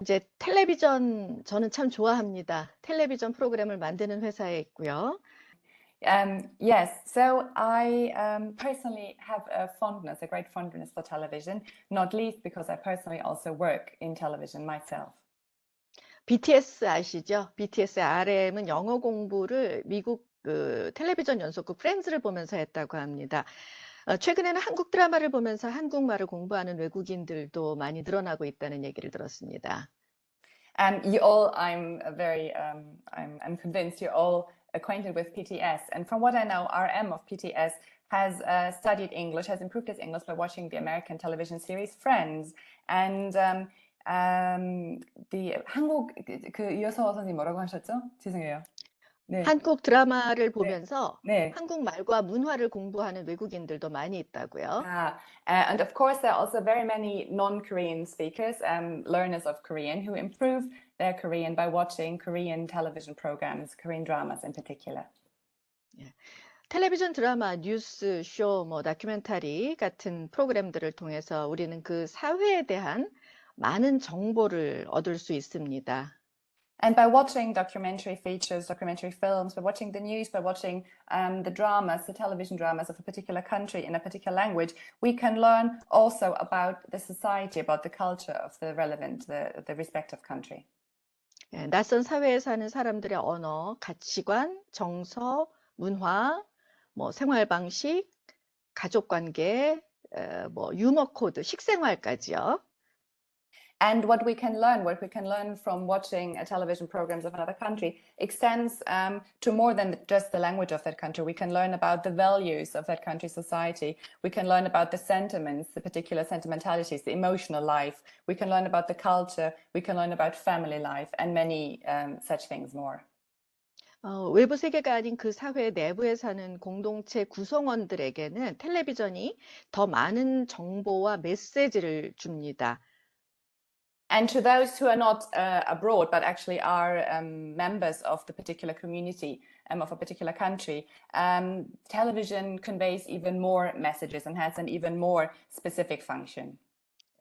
이제 텔레비전 저는 참 좋아합니다. 텔레비전 프로그램을 만드는 회사에 있고요. Yes, so I personally have a great fondness for television, not least because I personally also work in television myself. BTS 아시죠? BTS의 RM은 영어 공부를 미국 그 텔레비전 연속극 프렌즈를 보면서 했다고 합니다. 최근에는 한국 드라마를 보면서 한국말을 공부하는 외국인들도 많이 늘어나고 있다는 얘기를 들었습니다. I'm convinced you're all acquainted with PTS. And from what I know, RM of PTS has studied English, has improved his English by watching the American television series Friends. And the 한국 그 여서 선생님 뭐라고 하셨죠? 죄송해요. 네. 한국 드라마를 네. 보면서 네. 한국말과 문화를 공부하는 외국인들도 많이 있다고요. And of course, there are also very many non-Korean speakers, learners of Korean, who improve their Korean by watching Korean television programs, Korean dramas in particular. 예. 텔레비전 드라마, 뉴스, 쇼, 다큐멘터리 같은 프로그램들을 통해서 우리는 그 사회에 대한 많은 정보를 얻을 수 있습니다. And by watching documentary features, documentary films, by watching the news, by watching the dramas, the television dramas of a particular country in a particular language, we can learn also about the society, about the culture of the respective country. 예, 낯선 사회에 사는 사람들의 언어, 가치관, 정서, 문화, 생활 방식, 가족 관계, 유머 코드, 식생활까지요. And what we can learn from watching television programs of another country extends to more than just the language of that country. We can learn about the values of that country's society. We can learn about the sentiments, the particular sentimentalities, the emotional life. We can learn about the culture. We can learn about family life and many such things more. 외부 세계가 아닌 그 사회 내부에 사는 공동체 구성원들에게는 텔레비전이 더 많은 정보와 메시지를 줍니다. And to those who are not abroad, but actually are members of the particular community of a particular country, television conveys even more messages and has an even more specific function.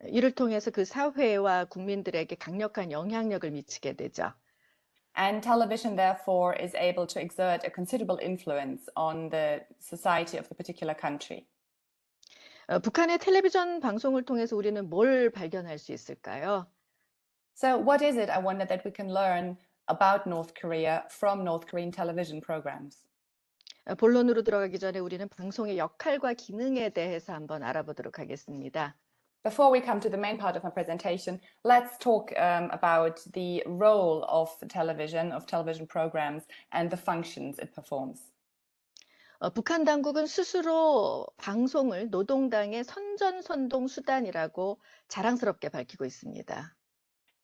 이를 통해서 그 사회와 국민들에게 강력한 영향력을 미치게 되죠. And television, therefore, is able to exert a considerable influence on the society of the particular country. 북한의 텔레비전 방송을 통해서 우리는 뭘 발견할 수 있을까요? So what is it, I wonder, that we can learn about North Korea from North Korean television programs? 본론으로 들어가기 전에 우리는 방송의 역할과 기능에 대해서 한번 알아보도록 하겠습니다. Before we come to the main part of my presentation, let's talk about the role of television programs, and the functions it performs. 북한 당국은 스스로 방송을 노동당의 선전선동 수단이라고 자랑스럽게 밝히고 있습니다.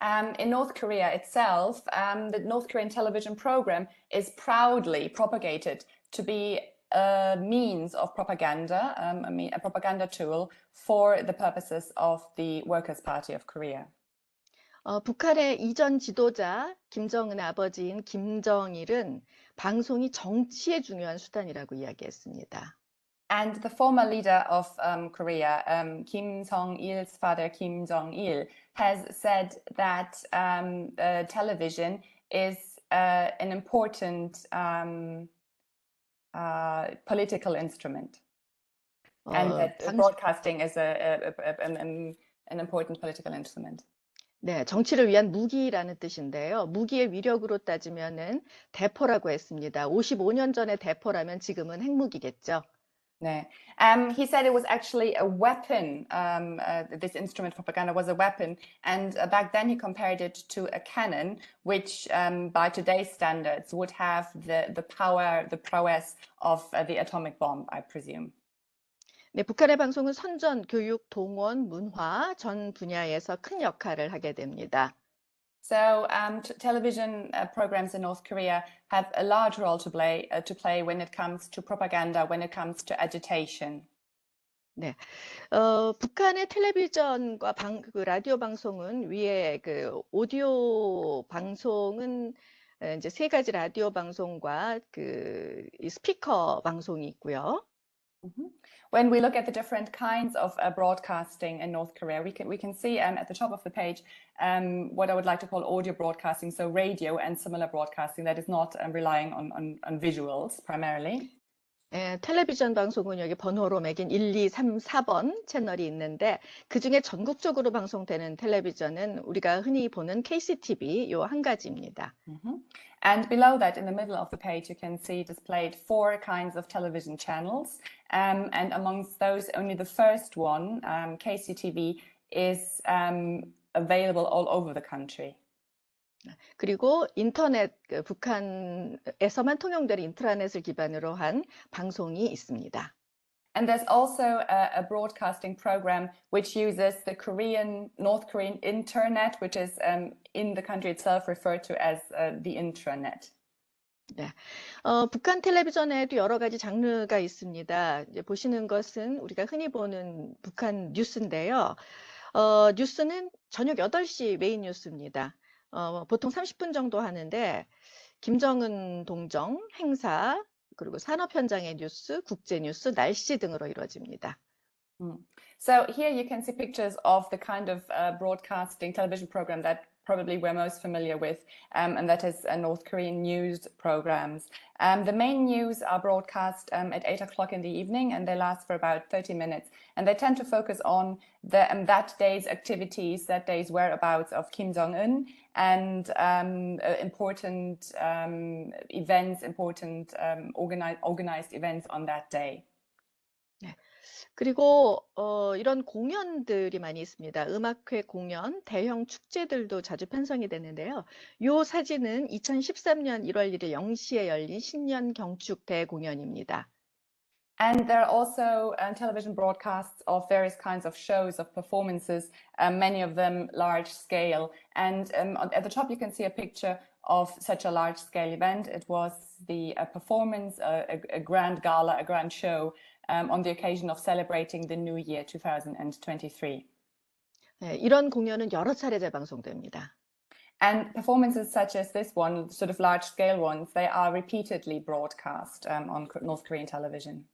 In North Korea itself, the North Korean television program is proudly propagated to be a means of propaganda, a propaganda tool for the purposes of the Workers' Party of Korea. 북한의 이전 지도자 김정은의 아버지인 김정일은 방송이 정치의 중요한 수단이라고 이야기했습니다. And the former leader of Korea, Kim Jong-il's father, Kim Jong-il, has said that television is an important political instrument, and that broadcasting is an important political instrument. 네, 정치를 위한 무기라는 뜻인데요. 무기의 위력으로 따지면은 대포라고 했습니다. 55년 전에 대포라면 지금은 핵무기겠죠. 네. He said it was actually a weapon. This instrument propaganda was a weapon, and back then he compared it to a cannon, which, by today's standards, would have the power, the prowess of the atomic bomb, I presume. 네, 북한의 방송은 선전, 교육, 동원, 문화 전 분야에서 큰 역할을 하게 됩니다. So television programs in North Korea have a large role to play when it comes to propaganda, when it comes to agitation. 네, 북한의 텔레비전과 라디오 방송은 위에 그 오디오 방송은 이제 세 가지 라디오 방송과 이 스피커 방송이 있고요. Mhm. When we look at the different kinds of broadcasting in North Korea, we can see at the top of the page what I would like to call audio broadcasting, so radio and similar broadcasting that is not relying on visuals primarily. 예, 텔레비전 방송은 여기 번호로 매긴 1, 2, 3, 4번 채널이 있는데 그중에 전국적으로 방송되는 텔레비전은 우리가 흔히 보는 KCTV 요 한 가지입니다. And below that, in the middle of the page, you can see displayed 4 kinds of television channels. And amongst those, only the first one, KCTV, is available all over the country. 그리고 인터넷, 북한에서만 통용되는 인트라넷을 기반으로 한 방송이 있습니다. And there's also a broadcasting program which uses the North Korean internet, which is in the country itself referred to as the intranet. 네. 북한 텔레비전에도 여러 가지 장르가 있습니다. 이제 보시는 것은 우리가 흔히 보는 북한 뉴스인데요. 뉴스는 저녁 8시 메인 뉴스입니다. 보통 30분 정도 하는데 김정은 동정, 행사, 그리고 산업 현장의 뉴스, 국제 뉴스, 날씨 등으로 이루어집니다. So here you can see pictures of the kind of broadcasting television program that probably we're most familiar with, and that is North Korean news programs. The main news are broadcast at 8 o'clock in the evening, and they last for about 30 minutes. And they tend to focus on that day's activities, that day's whereabouts of Kim Jong-un, and important events, important organized events on that day. 그리고 이런 공연들이 많이 있습니다. 음악회 공연, 대형 축제들도 자주 편성이 되는데요. 이 사진은 2013년 1월 1일 0시에 열린 신년 경축 대공연입니다. And there are also television broadcasts of various kinds of shows, of performances, many of them large scale. And at the top you can see a picture of such a large scale event. It was the performance, a grand gala, a grand show on the occasion of celebrating the new year 2023. 네, 이런 공연은 여러 차례 재방송됩니다. And performances such as this one, sort of large scale ones, they are repeatedly broadcast on North Korean television.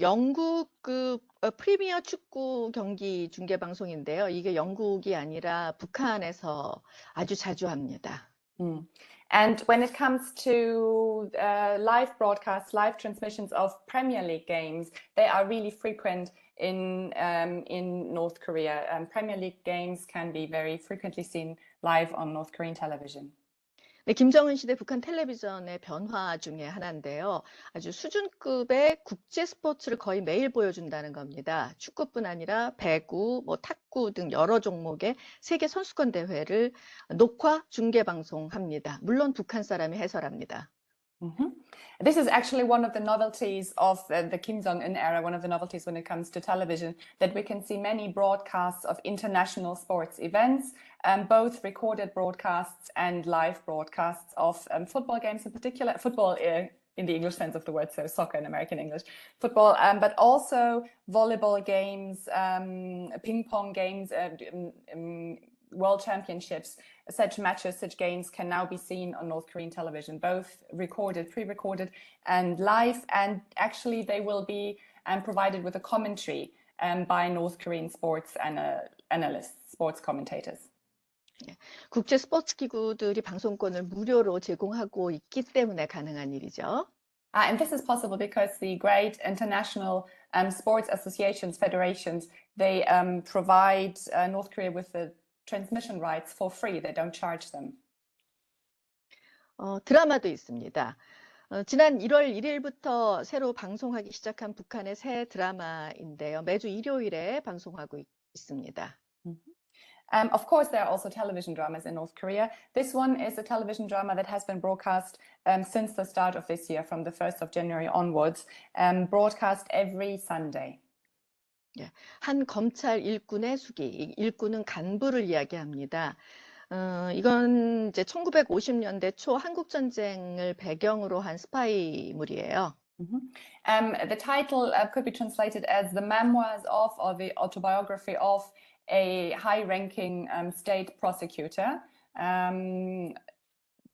영국 프리미어 축구 경기 중계 방송인데요. 이게 영국이 아니라 북한에서 아주 자주 합니다. And when it comes to live broadcasts, live transmissions of Premier League games, they are really frequent in North Korea. Premier League games can be very frequently seen live on North Korean television. 네, 김정은 시대 북한 텔레비전의 변화 중에 하나인데요. 아주 수준급의 국제 스포츠를 거의 매일 보여준다는 겁니다. 축구뿐 아니라 배구, 탁구 등 여러 종목의 세계 선수권 대회를 녹화 중계 방송합니다. 물론 북한 사람이 해설합니다. This is actually one of the novelties of the Kim Jong-un era, one of the novelties when it comes to television, that we can see many broadcasts of international sports events, both recorded broadcasts and live broadcasts of football games in particular, football in the English sense of the word, so soccer in American English, football, but also volleyball games, ping pong games, World Championships. Such matches, such games can now be seen on North Korean television, both recorded, pre-recorded and live. And actually they will be provided with a commentary by North Korean sports analysts, sports commentators. 국제 스포츠 기구들이 방송권을 무료로 제공하고 있기 때문에 가능한 일이죠. And this is possible because the great international sports associations, federations, they provide North Korea with the transmission rights for free. They don't charge them. 드라마도 있습니다. 지난 1월 1일부터 새로 방송하기 시작한 북한의 새 드라마인데요. 매주 일요일에 방송하고 있습니다. Of course, there are also television dramas in North Korea. This one is a television drama that has been broadcast since the start of this year, from the 1st of January onwards, broadcast every Sunday. 한 검찰 일꾼의 수기, 일꾼은 간부를 이야기합니다. 이건 이제 1950년대 초 한국 전쟁을 배경으로 한 스파이물이에요. The title could be translated as the memoirs of, or the autobiography of, a high-ranking state prosecutor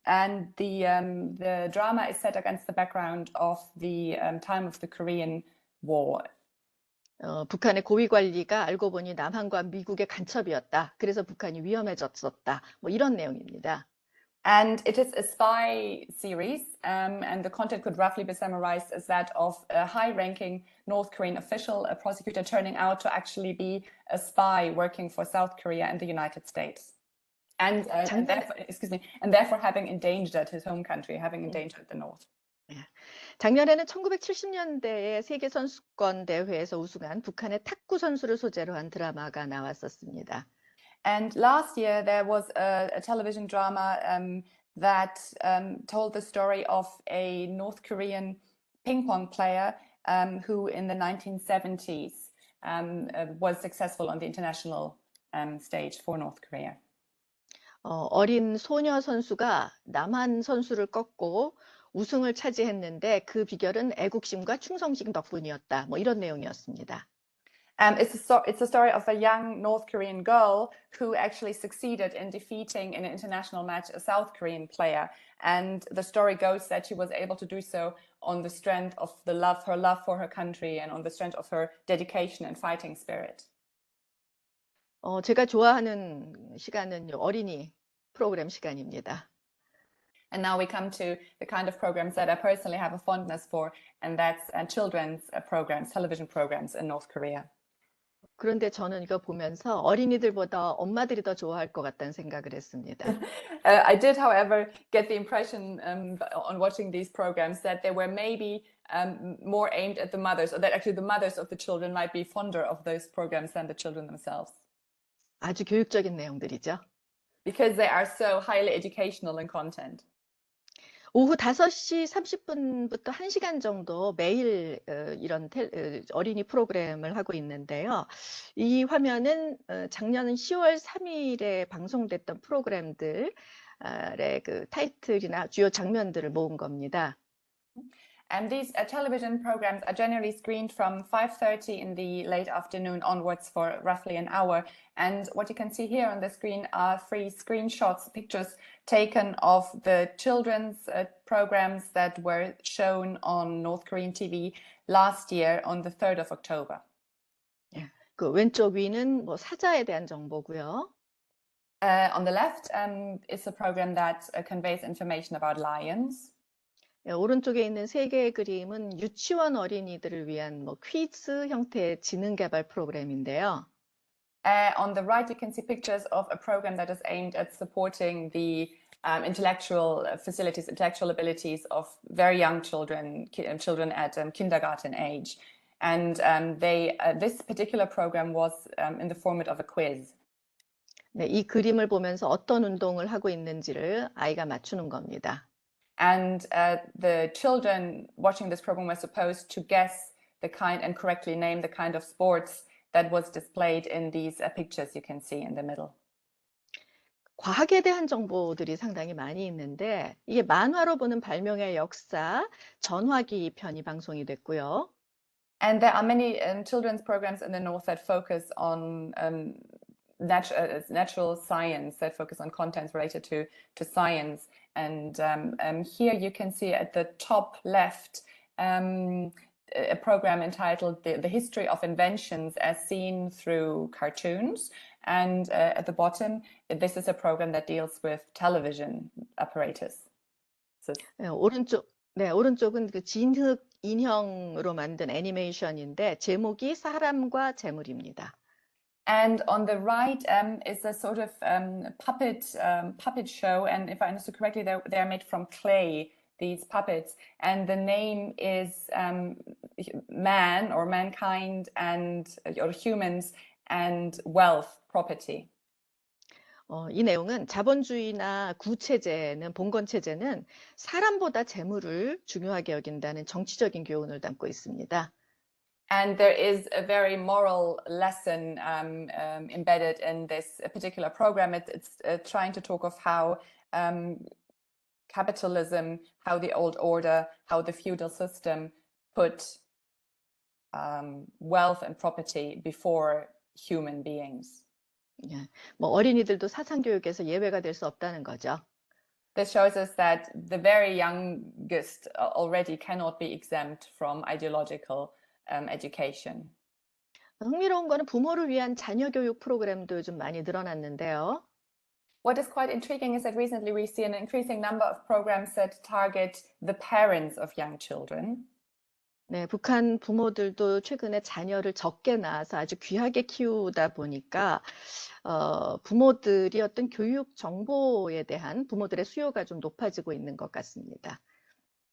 And the drama is set against the background of the time of the Korean War. 북한의 고위 관리가 알고 보니 남한과 미국의 간첩이었다. 그래서 북한이 위험해졌었다. 뭐 이런 내용입니다. And it is a spy series, and the content could roughly be summarized as that of a high-ranking North Korean official, a prosecutor, turning out to actually be a spy working for South Korea and the United States. And therefore having endangered his home country, having endangered the North. 작년에는 1970년대에 세계 선수권 대회에서 우승한 북한의 탁구 선수를 소재로 한 드라마가 나왔었습니다. And last year there was a television drama that told the story of a North Korean ping pong player who in the 1970s was successful on the international stage for North Korea. 어린 소녀 선수가 남한 선수를 꺾고 우승을 차지했는데 그 비결은 애국심과 충성심 덕분이었다. 뭐 이런 내용이었습니다. It's a story of a young North Korean girl who actually succeeded in defeating in an international match a South Korean player. And the story goes that she was able to do so on the strength of her love for her country and on the strength of her dedication and fighting spirit. 제가 좋아하는 시간은 어린이 프로그램 시간입니다. And now we come to the kind of programs that I personally have a fondness for, and that's children's programs, television programs in North Korea. 그런데 저는 이거 보면서 어린이들보다 엄마들이 더 좋아할 것 같다는 생각을 했습니다. I did, however, get the impression on watching these programs that they were maybe more aimed at the mothers, or that actually the mothers of the children might be fonder of those programs than the children themselves. 아주 교육적인 내용들이죠. Because they are so highly educational in content. 오후 5시 30분부터 1시간 정도 매일 이런 어린이 프로그램을 하고 있는데요. 이 화면은 작년 10월 3일에 방송됐던 프로그램들의 그 타이틀이나 주요 장면들을 모은 겁니다. And these television programs are generally screened from 5:30 in the late afternoon onwards for roughly an hour. And what you can see here on the screen are 3 screenshots, pictures taken of the children's programs that were shown on North Korean TV last year on the 3rd of October. 그 왼쪽 위는 뭐 사자에 대한 정보고요. On the left is a program that conveys information about lions. 오른쪽에 있는 3개의 그림은 유치원 어린이들을 위한 뭐 퀴즈 형태의 지능 개발 프로그램인데요. On the right, you can see pictures of a program that is aimed at supporting the intellectual facilities, intellectual abilities of very young children at kindergarten age. And this particular program was in the format of a quiz. 네, 이 그림을 보면서 어떤 운동을 하고 있는지를 아이가 맞추는 겁니다. And the children watching this program were supposed to guess the kind and correctly name the kind of sports that was displayed in these pictures you can see in the middle. 과학에 대한 정보들이 상당히 많이 있는데 이게 만화로 보는 발명의 역사, 전화기 편이 방송이 됐고요. And there are many children's programs in the North that focus on natural science, that focus on contents related to science. And here you can see at the top left a program entitled The History of Inventions as Seen Through Cartoons. And at the bottom, this is a program that deals with television apparatus. 오른쪽은 그 진흙 인형으로 만든 애니메이션인데 제목이 사람과 재물입니다. And on the right is a sort of puppet show, and if I understood correctly, they're made from clay, these puppets, and the name is man or mankind or humans and wealth, property. 이 내용은 자본주의나 구체제는 봉건체제는 사람보다 재물을 중요하게 여긴다는 정치적인 교훈을 담고 있습니다. And there is a very moral lesson embedded in this particular program. It's trying to talk of how capitalism, how the old order, how the feudal system put wealth and property before human beings. 뭐 어린이들도 사상 교육에서 예외가 될 수 없다는 거죠. This shows us that the very youngest already cannot be exempt from ideological education. 흥미로운 거는 부모를 위한 자녀 교육 프로그램도 요즘 많이 늘어났는데요. What is quite intriguing is that recently we see an increasing number of programs that target the parents of young children. 네, 북한 부모들도 최근에 자녀를 적게 낳아서 아주 귀하게 키우다 보니까 부모들이 어떤 교육 정보에 대한 부모들의 수요가 좀 높아지고 있는 것 같습니다.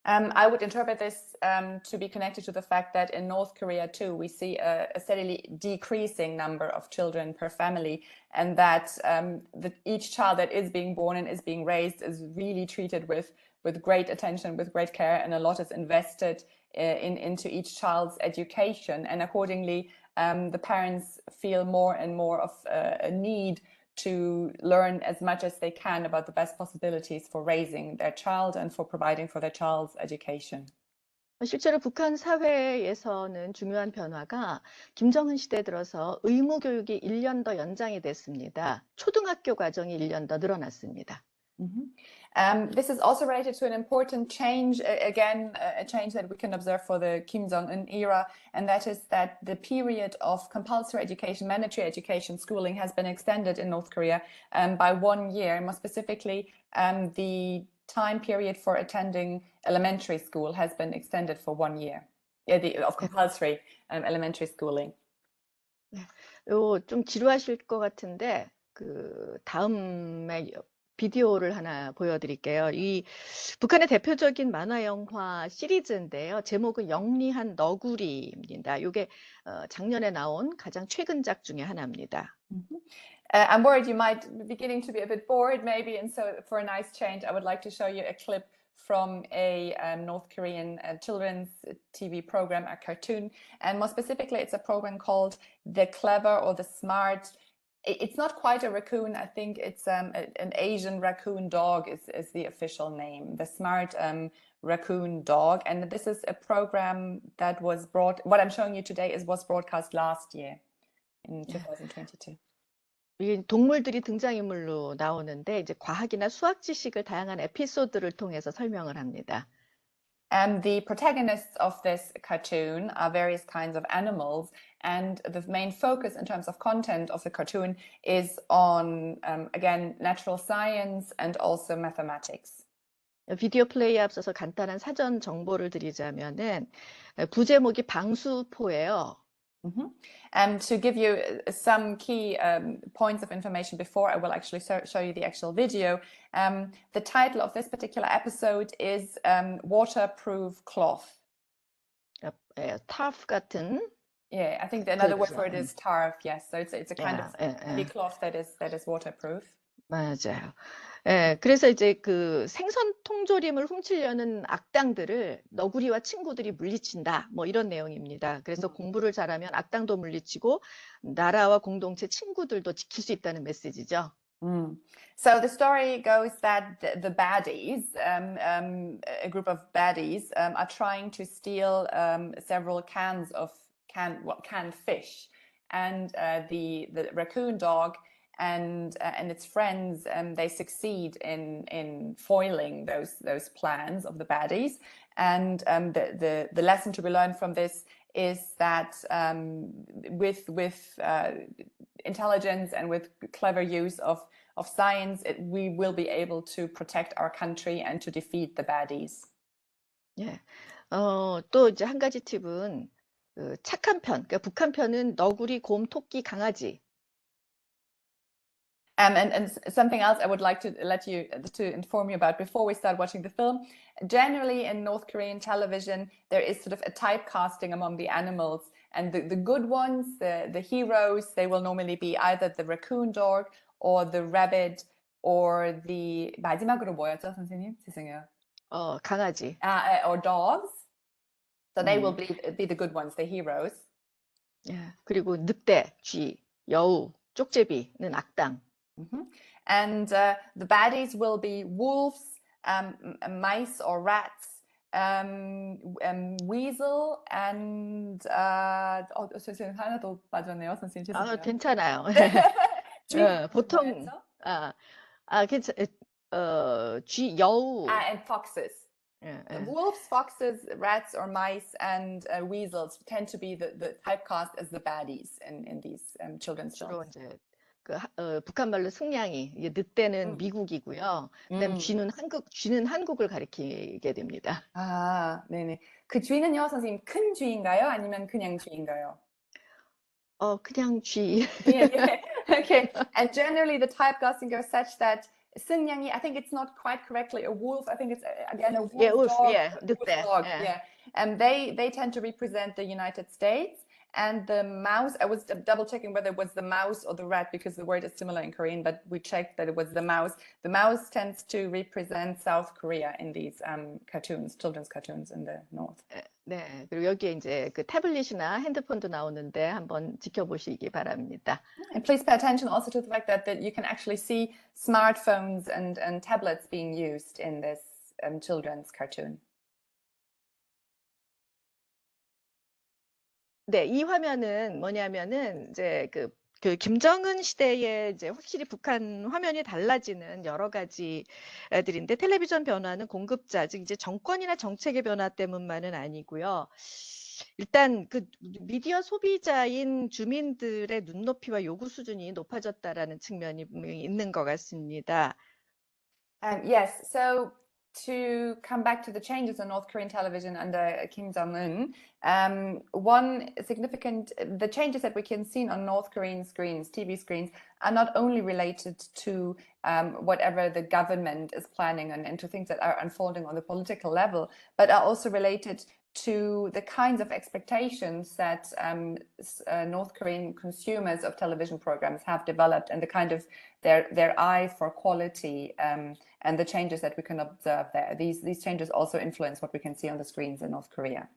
I would interpret this to be connected to the fact that in North Korea too, we see a steadily decreasing number of children per family, and that each child that is being born and is being raised is really treated with great attention, with great care, and a lot is invested into each child's education. And accordingly, the parents feel more and more of a need to learn as much as they can about the best possibilities for raising their child and for providing for their child's education. 실제로 북한 사회에서는 중요한 변화가 김정은 시대 들어서 의무 교육이 1년 더 연장이 됐습니다. 초등학교 과정이 1년 더 늘어났습니다. This is also related to an important change, again, a change that we can observe for the Kim Jong-un era, and that is that the period of compulsory education, mandatory education, schooling has been extended in North Korea by 1 year. More specifically, the time period for attending elementary school has been extended for 1 year, of compulsory elementary schooling. 좀 지루하실 것 같은데 그 다음에 비디오를 하나 보여드릴게요. 이 북한의 대표적인 만화 영화 시리즈인데요. 제목은 영리한 너구리입니다. 이게 작년에 나온 가장 최근작 중에 하나입니다. I'm worried you might be beginning to be a bit bored maybe, and so for a nice change I would like to show you a clip from a North Korean children's TV program, a cartoon, and more specifically it's a program called The Clever or The Smart. It's not quite a raccoon. I think it's an Asian raccoon dog is the official name, the Smart Raccoon Dog. And this is a program that was what I'm showing you today was broadcast last year in 2022. 이 동물들이 등장인물로 나오는데 이제 과학이나 수학 지식을 다양한 에피소드를 통해서 설명을 합니다. And the protagonists of this cartoon are various kinds of animals, and the main focus in terms of content of the cartoon is on, again, natural science and also mathematics. 비디오 플레이에 앞서서 간단한 사전 정보를 드리자면은 부제목이 방수포예요. And to give you some key points of information before I will actually show you the actual video, the title of this particular episode is Waterproof Cloth. 타프 같은. Yeah, I think another word for it is tarf. Yes, so it's a kind of heavy cloth that is waterproof. 맞아요. 예, 그래서 이제 그 생선 통조림을 훔치려는 악당들을 너구리와 친구들이 물리친다. 뭐 이런 내용입니다. 그래서 공부를 잘하면 악당도 물리치고 나라와 공동체 친구들도 지킬 수 있다는 메시지죠. So the story goes that the baddies, a group of baddies, are trying to steal several cans of canned fish, and the raccoon dog and its friends, they succeed in foiling those plans of the baddies. And the lesson to be learned from this is that with intelligence and with clever use of science, we will be able to protect our country and to defeat the baddies. 예. 또 이제 한 가지 팁은 그 착한 편, 그러니까 북한 편은 너구리, 곰, 토끼, 강아지. And something else I would like to inform you about before we start watching the film. Generally in North Korean television, there is sort of a typecasting among the animals, and the good ones, the heroes, they will normally be either the raccoon dog or the rabbit or the 마지막으로 뭐였죠, 선생님? 죄송해요. 강아지. Or dogs. So they will be the good ones, the heroes. 예. 그리고 늑대, 쥐, 여우, 쪽제비는 악당. And the baddies will be wolves, mice or rats, weasel, and 선생님 하나 더 빠졌네요, 선생님 죄송해요. 괜찮아요. 보통 여우. And foxes. 예, 예. Wolves, foxes, rats, or mice, and weasels tend to be the typecast as the baddies in these children's 주로 films. 이제 북한말로 승냥이, 이게 늑대는 음. 미국이고요. 그다음 쥐는 한국을 가리키게 됩니다. 아, 네네. 그 쥐는요, 선생님, 큰 쥐인가요? 아니면 그냥 쥐인가요? 그냥 쥐. Yeah, yeah. Okay. And generally, the typecasting goes such that 승냥이, I think it's not quite correctly a wolf. I think it's again a 예, wolf dog. 예, Wolf 늑대. dog. 예. Yeah. And they tend to represent the United States. And the mouse, I was double checking whether it was the mouse or the rat because the word is similar in Korean, but we checked that it was the mouse. The mouse tends to represent South Korea in these cartoons, children's cartoons in the north. 네. 그리고 여기에 이제 그 태블릿이나 핸드폰도 나오는데 한번 지켜보시기 바랍니다. And please pay attention also to the fact that you can actually see smartphones and tablets being used in this children's cartoon. 네, 이 화면은 뭐냐면은 이제 그 김정은 시대에 이제 확실히 북한 화면이 달라지는 여러 가지들인데 텔레비전 변화는 공급자, 즉 이제 정권이나 정책의 변화 때문만은 아니고요. 일단 그 미디어 소비자인 주민들의 눈높이와 요구 수준이 높아졌다라는 측면이 분명히 있는 것 같습니다. Yes, so to come back to the changes on North Korean television under Kim Jong-un, the changes that we can see on North Korean screens, TV screens, are not only related to whatever the government is planning and to things that are unfolding on the political level, but are also related to the kinds of expectations that North Korean consumers of television programs have developed and the kind of their eye for quality and the changes that we can observe there. These changes also influence what we can see on the screens in North Korea.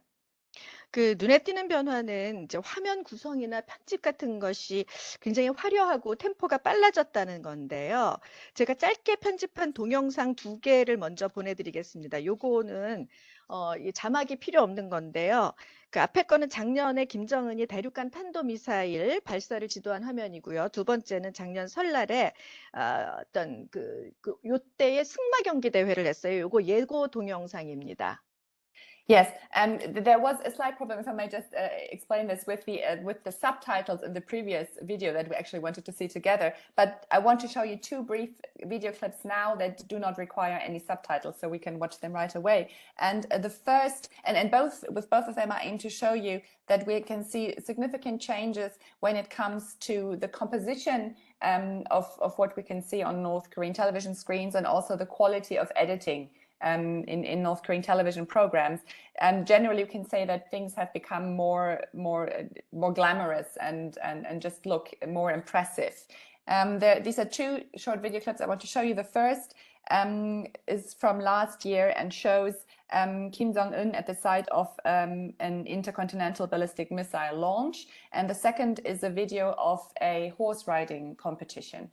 그 눈에 띄는 변화는 이제 화면 구성이나 편집 같은 것이 굉장히 화려하고 템포가 빨라졌다는 건데요. 제가 짧게 편집한 동영상 2개를 먼저 보내드리겠습니다. 요거는 이 자막이 필요 없는 건데요. 그 앞에 거는 작년에 김정은이 대륙간 탄도미사일 발사를 지도한 화면이고요. 두 번째는 작년 설날에 어떤 요때의 승마 경기 대회를 했어요. 요거 예고 동영상입니다. Yes, there was a slight problem, if I may just explain this, with the subtitles in the previous video that we actually wanted to see together. But I want to show you 2 brief video clips now that do not require any subtitles, so we can watch them right away. And the first, and both of them, I aim to show you that we can see significant changes when it comes to the composition of what we can see on North Korean television screens, and also the quality of editing in North Korean television programs. Generally, you can say that things have become more glamorous and just look more impressive. These are 2 short video clips I want to show you. The first is from last year and shows Kim Jong-un at the site of an intercontinental ballistic missile launch. And the second is a video of a horse riding competition.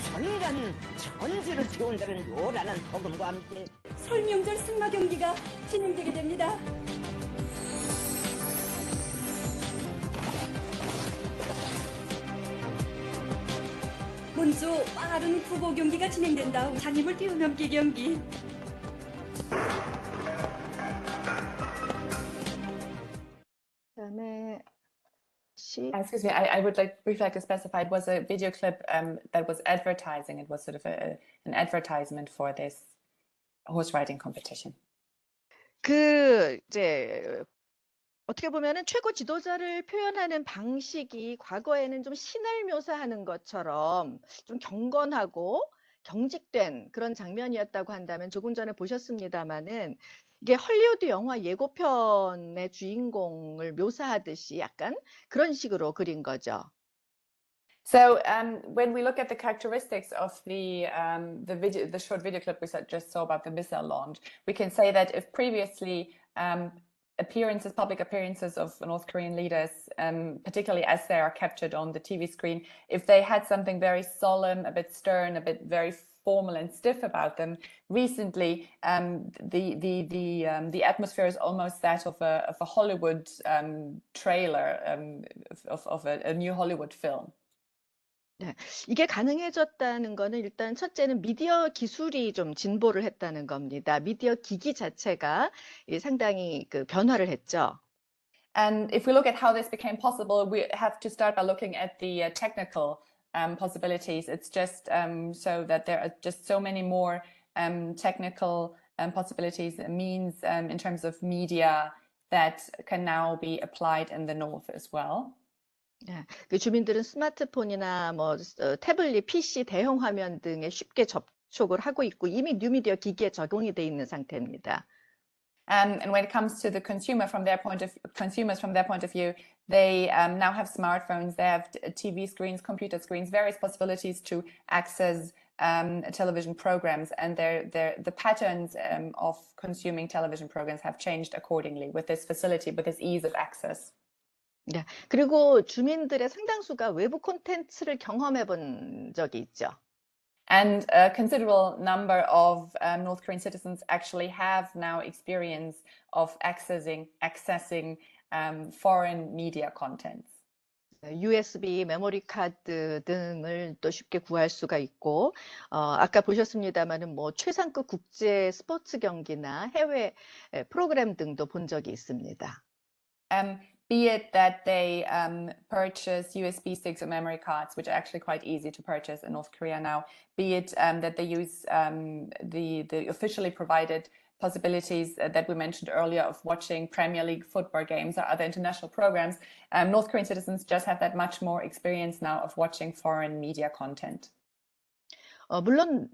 선이란 천지를 태운다는 요란한 복음과 함께 설명절 승마 경기가 진행되게 됩니다. 먼저 빠른 후보 경기가 진행된다. 장님을 뛰어넘기 경기. 그다음에 Excuse me, I would briefly like to specify it was a video clip that was advertising. It was sort of an advertisement for this horse riding competition. 이제 어떻게 보면은 최고 지도자를 표현하는 방식이 과거에는 좀 신을 묘사하는 것처럼 좀 경건하고 경직된 그런 장면이었다고 한다면 조금 전에 보셨습니다마는 이게 헐리우드 영화 예고편의 주인공을 묘사하듯이 약간 그런 식으로 그린 거죠. So when we look at the characteristics of the short video clip we just saw about the missile launch, we can say that if previously public appearances of North Korean leaders, particularly as they are captured on the TV screen, if they had something very solemn, a bit stern, a bit very formal and stiff about them, recently the atmosphere is almost that of a Hollywood trailer of a new Hollywood film. 네. 이게 가능해졌다는 거는 일단 첫째는 미디어 기술이 좀 진보를 했다는 겁니다. 미디어 기기 자체가 상당히 그 변화를 했죠. And if we look at how this became possible, we have to start by looking at the technical possibilities. It's just so that there are just so many more technical possibilities, means in terms of media that can now be applied in the North as well. 네. 그 주민들은 스마트폰이나 뭐 태블릿, PC, 대형 화면 등에 쉽게 접촉을 하고 있고 이미 뉴미디어 기기에 적용이 돼 있는 상태입니다. And when it comes to the consumers from their point of view, they now have smartphones, they have TV screens, computer screens, various possibilities to access television programs, and the patterns of consuming television programs have changed accordingly with this facility, with this ease of access. 네. 그리고 주민들의 상당수가 외부 콘텐츠를 경험해 본 적이 있죠. And a considerable number of North Korean citizens actually have now experience of accessing foreign media contents. USB 메모리 카드 등을 또 쉽게 구할 수가 있고, 아까 보셨습니다마는 뭐 최상급 국제 스포츠 경기나 해외 프로그램 등도 본 적이 있습니다. Be it that they purchase USB sticks or memory cards, which are actually quite easy to purchase in North Korea now, be it that they use the officially provided possibilities that we mentioned earlier of watching Premier League football games or other international programs, North Korean citizens just have that much more experience now of watching foreign media content. 물론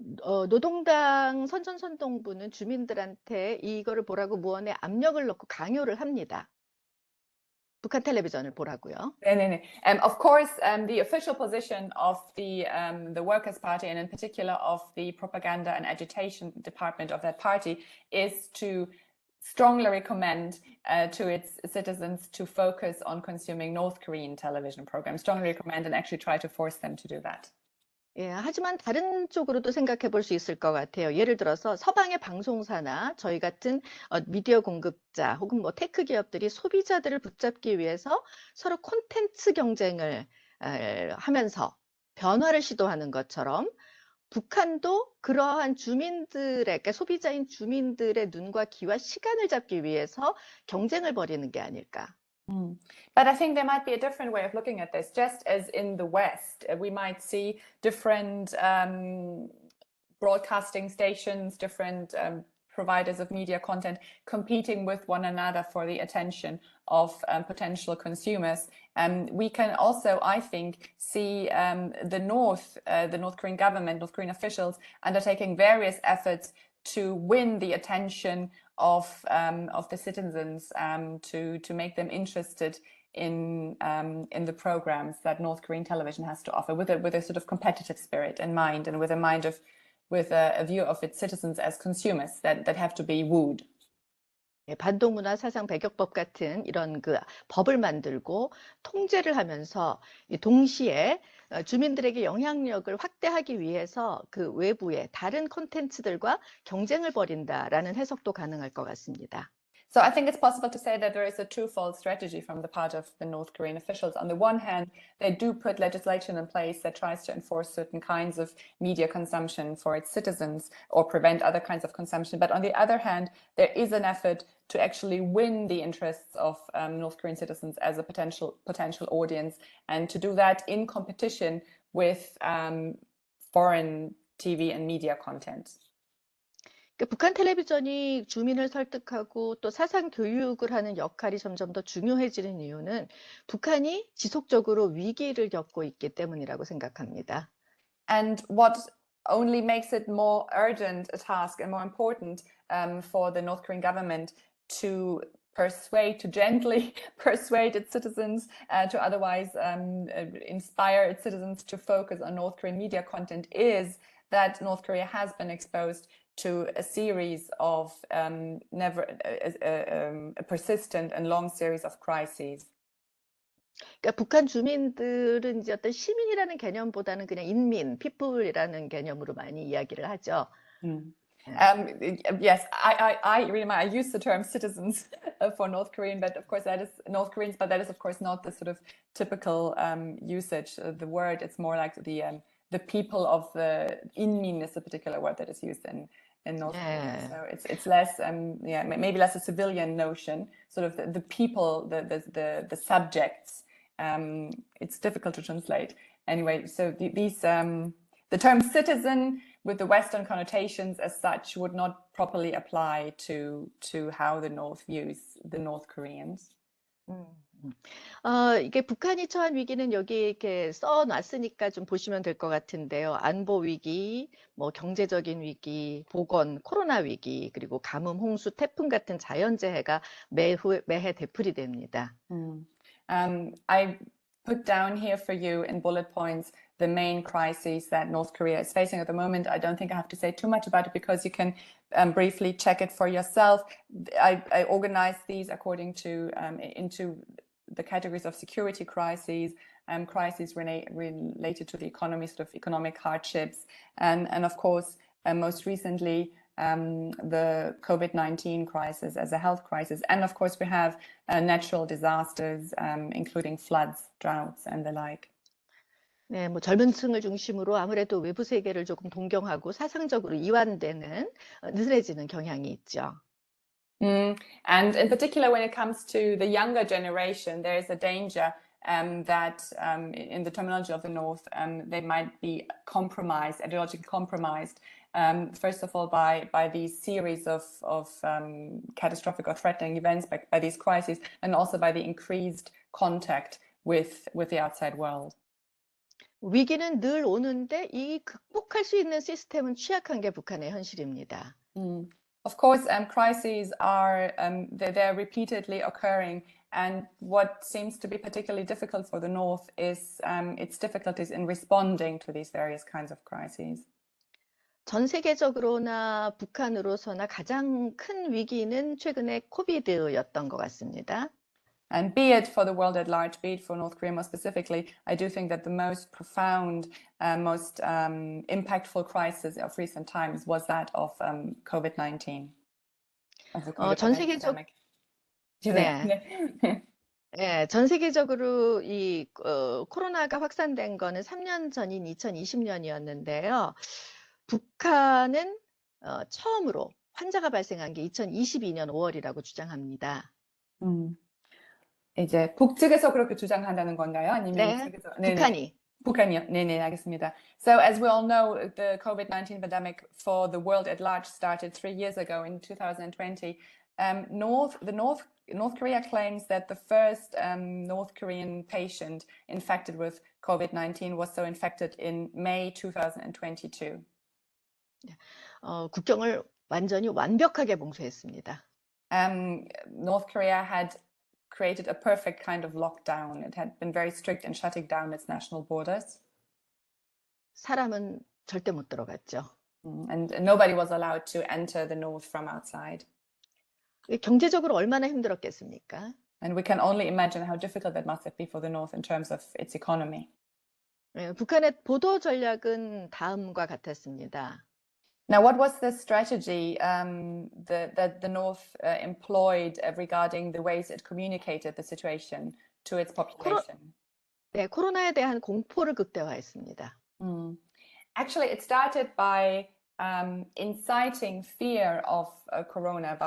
노동당 선전선동부는 주민들한테 이거를 보라고 무언에 압력을 넣고 강요를 합니다. 북한 텔레비전을 보라고요. Of course, the official position of the Workers' Party, and in particular of the propaganda and agitation department of that party, is to strongly recommend to its citizens to focus on consuming North Korean television programs. Strongly recommend and actually try to force them to do that. 예, 하지만 다른 쪽으로도 생각해 볼 수 있을 것 같아요. 예를 들어서 서방의 방송사나 저희 같은 미디어 공급자 혹은 뭐 테크 기업들이 소비자들을 붙잡기 위해서 서로 콘텐츠 경쟁을 하면서 변화를 시도하는 것처럼 북한도 그러한 주민들에게 소비자인 주민들의 눈과 귀와 시간을 잡기 위해서 경쟁을 벌이는 게 아닐까. But I think there might be a different way of looking at this. Just as in the West, we might see different broadcasting stations, different providers of media content competing with one another for the attention of potential consumers. We can also, I think, see the North Korean government, North Korean officials undertaking various efforts to win the attention of the citizens, to make them interested in the programs that North Korean television has to offer, with a sort of competitive spirit in mind, and with a view of its citizens as consumers that have to be wooed. 반동문화 사상 배격법 같은 이런 그 법을 만들고 통제를 하면서 동시에 주민들에게 영향력을 확대하기 위해서 그 외부의 다른 콘텐츠들과 경쟁을 벌인다라는 해석도 가능할 것 같습니다. So I think it's possible to say that there is a twofold strategy from the part of the North Korean officials. On the one hand, they do put legislation in place that tries to enforce certain kinds of media consumption for its citizens or prevent other kinds of consumption. But on the other hand, there is an effort to actually win the interests of North Korean citizens as a potential audience, and to do that in competition with foreign TV and media content. 북한 텔레비전이 주민을 설득하고 또 사상 교육을 하는 역할이 점점 더 중요해지는 이유는 북한이 지속적으로 위기를 겪고 있기 때문이라고 생각합니다. And what only makes it more urgent a task and more important for the North Korean government to gently persuade its citizens, to otherwise inspire its citizens to focus on North Korean media content is that North Korea has been exposed to a series of a persistent and long series of crises. 그러니까 북한 주민들은 이제 어떤 시민이라는 개념보다는 그냥 인민, people이라는 개념으로 많이 이야기를 하죠. Yes, I use the term citizens for North Korean, but of course that is North Koreans, but that is of course not the sort of typical usage of the word. It's more like the people of the inmin is a particular word that is used in North Korea. So it's less maybe less a civilian notion, sort of the people, the subjects. It's difficult to translate anyway. So the term citizen with the Western connotations as such would not properly apply to how the North views the North Koreans. 이게 북한이 처한 위기는 여기 이렇게 써놨으니까 좀 보시면 될 것 같은데요. 안보 위기, 뭐 경제적인 위기, 보건, 코로나 위기, 그리고 가뭄, 홍수, 태풍 같은 자연재해가 매해 되풀이됩니다. I put down here for you in bullet points the main crises that North Korea is facing at the moment. I don't think I have to say too much about it because you can briefly check it for yourself. I organized these according to into the categories of security crises, crises related to the economy, sort of economic hardships, and of course, most recently, the COVID-19 crisis as a health crisis. And of course, we have natural disasters, including floods, droughts, and the like. 네, 뭐 젊은 층을 중심으로 아무래도 외부 세계를 조금 동경하고 사상적으로 이완되는, 느슨해지는 경향이 있죠. And in particular, when it comes to the younger generation, there is a danger that in the terminology of the North, they might be compromised, ideologically compromised, first of all, by these series of catastrophic or threatening events, by these crises, and also by the increased contact with the outside world. 위기는 늘 오는데 이 극복할 수 있는 시스템은 취약한 게 북한의 현실입니다. Of course, crises are they're repeatedly occurring, and what seems to be particularly difficult for the North is its difficulties in responding to these various kinds of crises. 전 세계적으로나 북한으로서나 가장 큰 위기는 최근에 코비드였던 것 같습니다. And be it for the world at large, be it for North Korea more specifically, I do think that the most profound, most impactful crisis of recent times was that of COVID-19. Of the 전 COVID-19 세계적 pandemic. 네. 네, 전 세계적으로 이 코로나가 확산된 거는 3년 전인 2020년이었는데요. 북한은 처음으로 환자가 발생한 게 2022년 5월이라고 주장합니다. 이제 북측에서 그렇게 주장한다는 건가요? 아니면 네, 측에서? 북한이. 북한이요. 네네, 알겠습니다. So as we all know, the COVID-19 pandemic for the world at large started 3 years ago in 2020. North Korea claims that the first North Korean patient infected with COVID-19 was so infected in May 2022. 국경을 완전히 완벽하게 봉쇄했습니다. North Korea had created a perfect kind of lockdown. It had been very strict in shutting down its national borders. 사람은 절대 못 들어갔죠. And nobody was allowed to enter the north from outside. 경제적으로 얼마나 힘들었겠습니까? And we can only imagine how difficult that must have been for the north in terms of its economy. 북한의 보도 전략은 다음과 같았습니다. Now, what was the strategy that the North employed regarding the ways it communicated the situation to its population? 네, 코로나에 대한 공포를 극대화했습니다. Actually, it started by inciting fear of corona,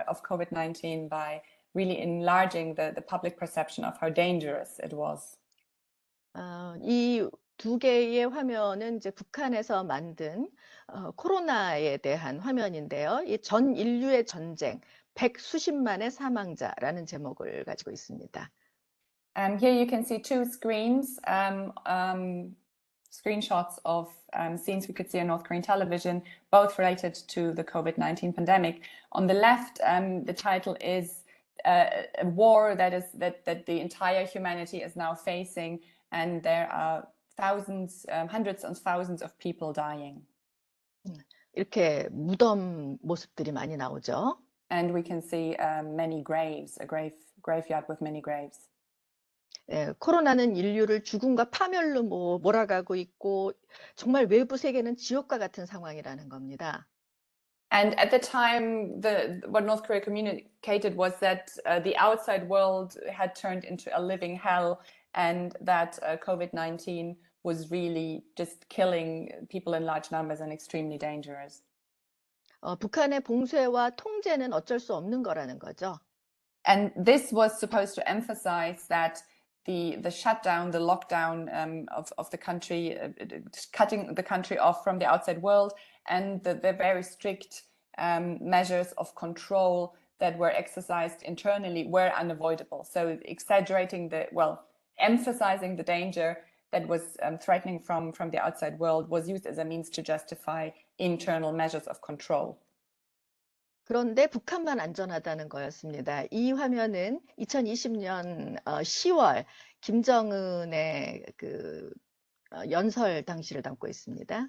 of COVID-19, by really enlarging the public perception of how dangerous it was. 이 두 개의 화면은 이제 북한에서 만든 코로나에 대한 화면인데요. 이 전 인류의 전쟁, 100수십만의 사망자라는 제목을 가지고 있습니다. And here you can see two screens screenshots of scenes we could see on North Korean television, both related to the COVID-19 pandemic. On the left, the title is a war that the entire humanity is now facing, and there are thousands, hundreds and thousands of people dying. 이렇게 무덤 모습들이 많이 나오죠. And we can see many graves, a graveyard with many graves. 예, 코로나는 인류를 죽음과 파멸로 몰아가고 있고 정말 외부 세계는 지옥과 같은 상황이라는 겁니다. And at the time, what North Korea communicated was that the outside world had turned into a living hell, and that COVID-19 was really just killing people in large numbers and extremely dangerous. 북한의 봉쇄와 통제는 어쩔 수 없는 거라는 거죠. And this was supposed to emphasize that the shutdown, the lockdown of the country, cutting the country off from the outside world, and the very strict measures of control that were exercised internally were unavoidable. So emphasizing the danger that was threatening from the outside world was used as a means to justify internal measures of control. 그런데 북한만 안전하다는 거였습니다. 이 화면은 2020년 10월 김정은의 그 연설 당시를 담고 있습니다.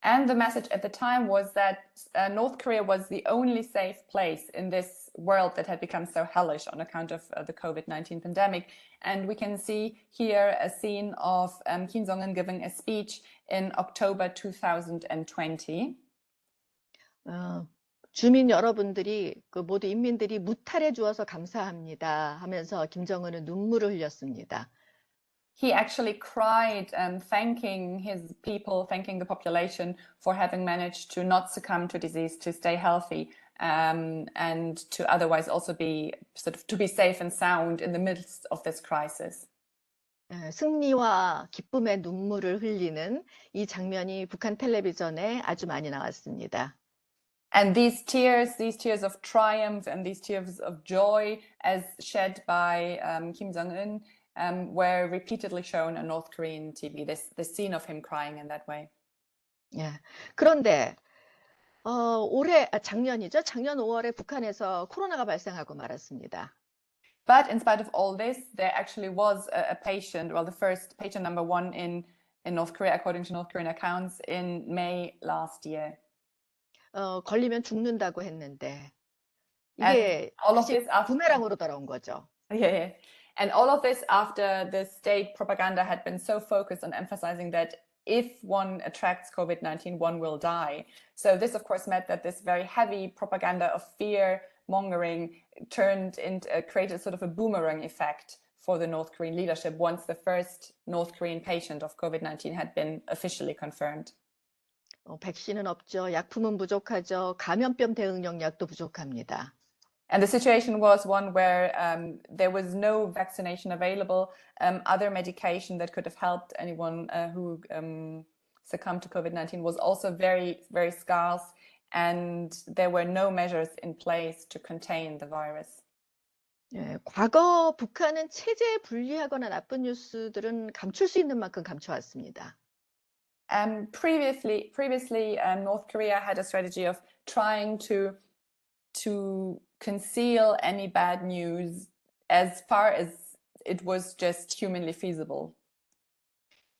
And the message at the time was that North Korea was the only safe place in this world that had become so hellish on account of the COVID-19 pandemic. And we can see here a scene of Kim Jong-un giving a speech in October 2020. 주민 여러분들이 모두 인민들이 무탈해 주어서 감사합니다 하면서 김정은은 눈물을 흘렸습니다. He actually cried, thanking his people, thanking the population for having managed to not succumb to disease, to stay healthy, and to otherwise also be to be safe and sound in the midst of this crisis. 승리와 기쁨의 눈물을 흘리는 이 장면이 북한 텔레비전에 아주 많이 나왔습니다. And these tears of triumph and these tears of joy as shed by Kim Jong-un were repeatedly shown on North Korean TV, this scene of him crying in that way. 예. 그런데 작년이죠. 작년 5월에 북한에서 코로나가 발생하고 말았습니다. But in spite of all this, there actually was a patient, the first patient number 1 in North Korea, according to North Korean accounts, in May last year. 걸리면 죽는다고 했는데 이게 다시 부메랑으로 돌아온 거죠. Yeah. And all of this after the state propaganda had been so focused on emphasizing that if one attracts COVID-19, one will die. So this, of course, meant that this very heavy propaganda of fear mongering created sort of a boomerang effect for the North Korean leadership once the first North Korean patient of COVID-19 had been officially confirmed. 백신은 없죠. 약품은 부족하죠. 감염병 대응용 약도 부족합니다. And the situation was one where there was no vaccination available. Other medication that could have helped anyone who succumbed to COVID-19 was also very, very scarce. And there were no measures in place to contain the virus. 예, 과거 북한은 체제에 불리하거나 나쁜 뉴스들은 감출 수 있는 만큼 감춰왔습니다. Previously, North Korea had a strategy of trying to conceal any bad news as far as it was just humanly feasible.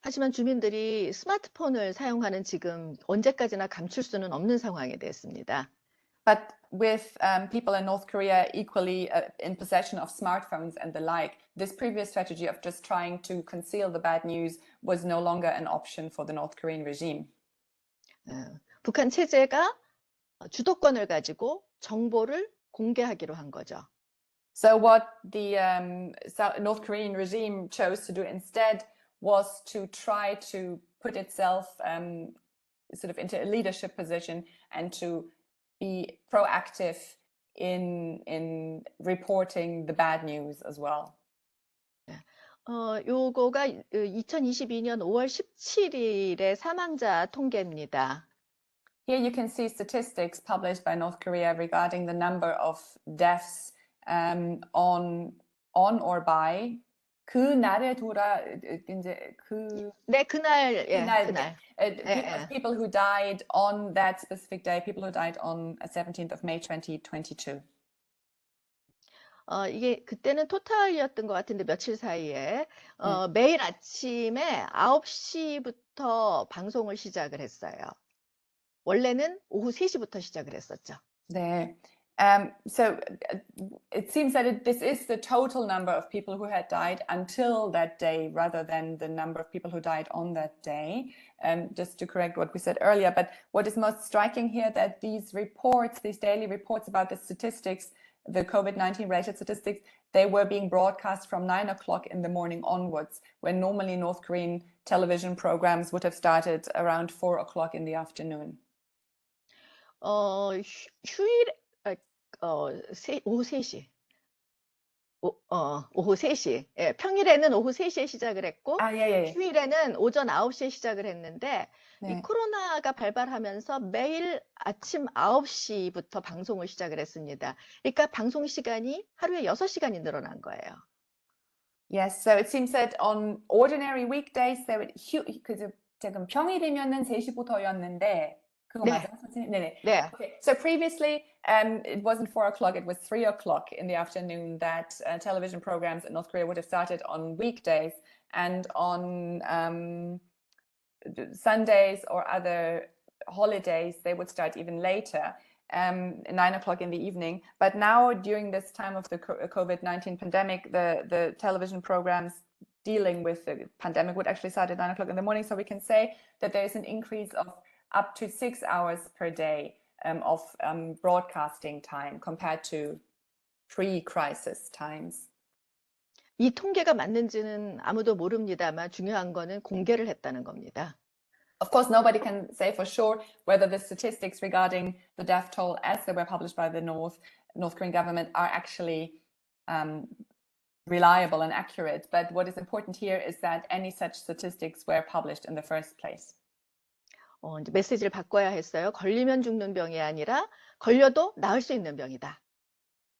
하지만 주민들이 스마트폰을 사용하는 지금 언제까지나 감출 수는 없는 상황이 됐습니다. But with people in North Korea equally in possession of smartphones and the like, this previous strategy of just trying to conceal the bad news was no longer an option for the North Korean regime. 북한 체제가 주도권을 가지고 정보를 공개하기로 한 거죠. So what the North Korean regime chose to do instead was to try to put itself sort of into a leadership position and to be proactive in reporting the bad news as well. 요거가 2022년 5월 17일의 사망자 통계입니다. Here you can see statistics published by North Korea regarding the number of deaths on or by 그날에 이제 네, 그날, 예, 그날, 그날. people who died on that specific day, people who died on 17th of May 2022. 이게 그때는 토탈이었던 것 같은데 며칠 사이에 매일 아침에 9시부터 방송을 시작을 했어요. 원래는 오후 3시부터 시작을 했었죠. 네. So it seems that this is the total number of people who had died until that day rather than the number of people who died on that day. Just to correct what we said earlier, but what is most striking here that these reports, these daily reports about the statistics, the COVID-19 related statistics, they were being broadcast from 9 o'clock in the morning onwards, when normally North Korean television programs would have started around 4 o'clock in the afternoon. 휴일에 오후 3시. 오후 3시. 예, 평일에는 오후 3시에 시작을 했고 예. 휴일에는 오전 9시에 시작을 했는데 이 네. 코로나가 발발하면서 매일 아침 9시부터 방송을 시작을 했습니다. 그러니까 방송 시간이 하루에 6시간이 늘어난 거예요. Yes, so it seems that on ordinary weekdays, 지금 평일이면은 3시부터였는데 그거 네. 맞아요, 선생님? 네네. 네. Okay, so previously, it wasn't 4 o'clock, it was 3 o'clock in the afternoon that television programs in North Korea would have started on weekdays, and on Sundays or other holidays, they would start even later. 9 o'clock in the evening. But now, during this time of the COVID-19 pandemic, the television programs dealing with the pandemic would actually start at 9 o'clock in the morning. So we can say that there is an increase of up to 6 hours per day of broadcasting time compared to pre-crisis times. 이 통계가 맞는지는 아무도 모릅니다만 중요한 거는 공개를 했다는 겁니다. Of course, nobody can say for sure whether the statistics regarding the death toll as they were published by the North Korean government are actually reliable and accurate. But what is important here is that any such statistics were published in the first place. 이제 메시지를 바꿔야 했어요. 걸리면 죽는 병이 아니라 걸려도 나을 수 있는 병이다.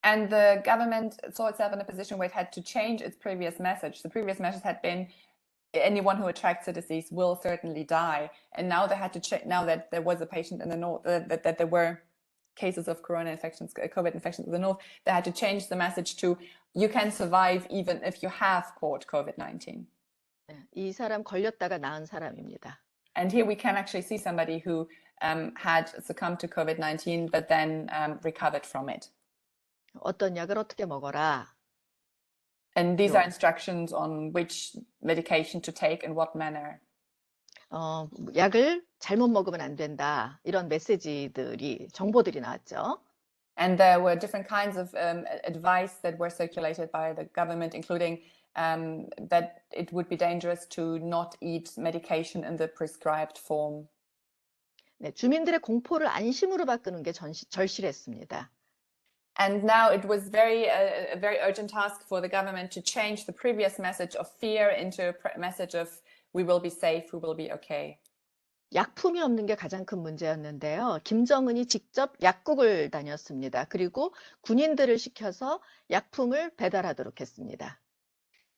And the government saw itself in a position where it had to change its previous message. The previous message had been anyone who attracts the disease will certainly die. And now they had to check, now that there was a patient in the north, that there were cases of COVID infections in the north, they had to change the message to you can survive even if you have caught COVID-19. 이 사람 걸렸다가 나은 사람입니다. And here we can actually see somebody who had succumbed to COVID-19 but then recovered from it. 어떤 약을 어떻게 먹어라. And these are instructions on which medication to take in what manner. 약을 잘못 먹으면 안 된다. 이런 메시지들이, 정보들이 나왔죠. And there were different kinds of advice that were circulated by the government, including that it would be dangerous to not eat medication in the prescribed form. 네, 주민들의 공포를 안심으로 바꾸는 게 절실했습니다. And now it was a very urgent task for the government to change the previous message of fear into a message of we will be safe, we will be okay. 약품이 없는 게 가장 큰 문제였는데요. 김정은이 직접 약국을 다녔습니다. 그리고 군인들을 시켜서 약품을 배달하도록 했습니다.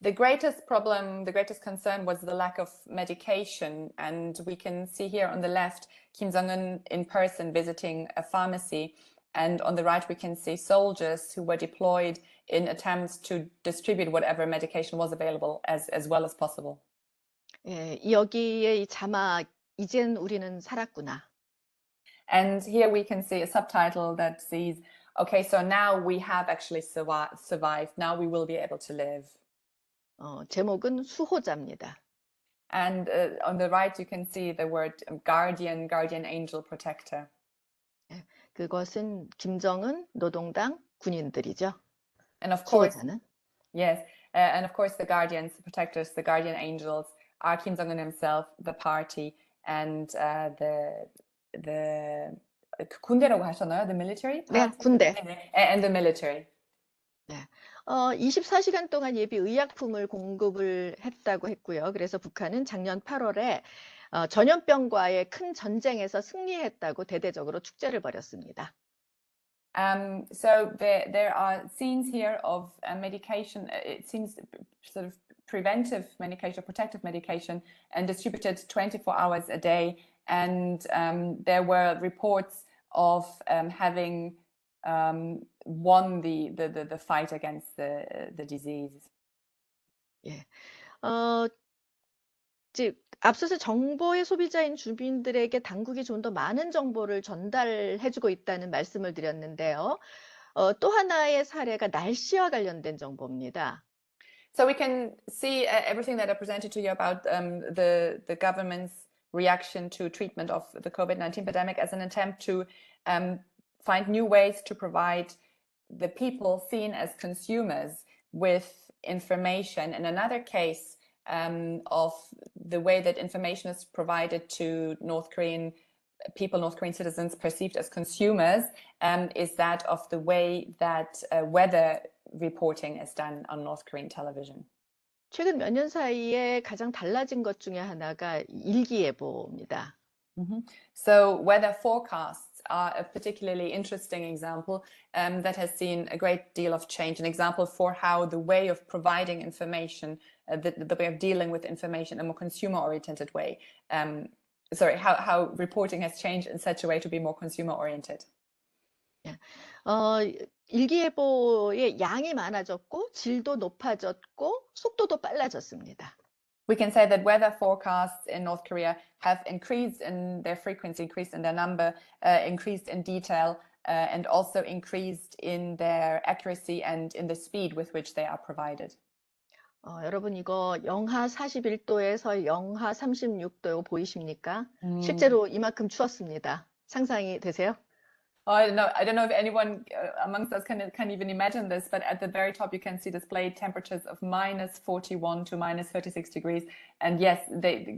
The greatest problem, the greatest concern was the lack of medication. And we can see here on the left, Kim Jong-un in person visiting a pharmacy. And on the right, we can see soldiers who were deployed in attempts to distribute whatever medication was available as well as possible. 예, 여기에 이 자막, 이젠 우리는 살았구나. And here we can see a subtitle that says, okay, so now we have actually survived. Now we will be able to live. 제목은 수호자입니다. And on the right, you can see the word guardian, guardian angel, protector. 예, 그것은 김정은, 노동당, 군인들이죠. And of course, 수호자는. yes, and of course the guardians, the protectors, the guardian angels are Kim Jong-un himself, the party, and the 군대라고 하셨나요? The military? 네, 군대. And the military. 네. 24시간 동안 예비 의약품을 공급을 했다고 했고요. 그래서 북한은 작년 8월에 전염병과의 큰 전쟁에서 승리했다고 대대적으로 축제를 벌였습니다. So there are scenes here of medication. It seems sort of preventive medication, protective medication, and distributed 24 hours a day. And there were reports of having won the fight against the disease. 예. 이제 앞서서 정보의 소비자인 주민들에게 당국이 좀 더 많은 정보를 전달해 주고 있다는 말씀을 드렸는데요. 또 하나의 사례가 날씨와 관련된 정보입니다. So we can see everything that I presented to you about the government's reaction to treatment of the COVID-19 pandemic as an attempt to find new ways to provide the people seen as consumers with information. In another case of the way that information is provided to North Korean people, North Korean citizens perceived as consumers, is that of the way that weather reporting is done on North Korean television. 최근 몇 년 사이에 가장 달라진 것 중에 하나가 일기예보입니다. So weather forecasts are a particularly interesting example that has seen a great deal of change, an example for how the way of providing information, the way of dealing with information in a more consumer-oriented way, how reporting has changed in such a way to be more consumer-oriented. 일기예보의 양이 많아졌고 질도 높아졌고 속도도 빨라졌습니다. We can say that weather forecasts in North Korea have increased in their frequency, increased in their number, increased in detail, and also increased in their accuracy and in the speed with which they are provided. 여러분 이거 영하 41도에서 영하 36도 보이십니까? 실제로 이만큼 추웠습니다. 상상이 되세요? I don't know if anyone amongst us can even imagine this, but at the very top you can see displayed temperatures of -41 to -36 degrees. And yes,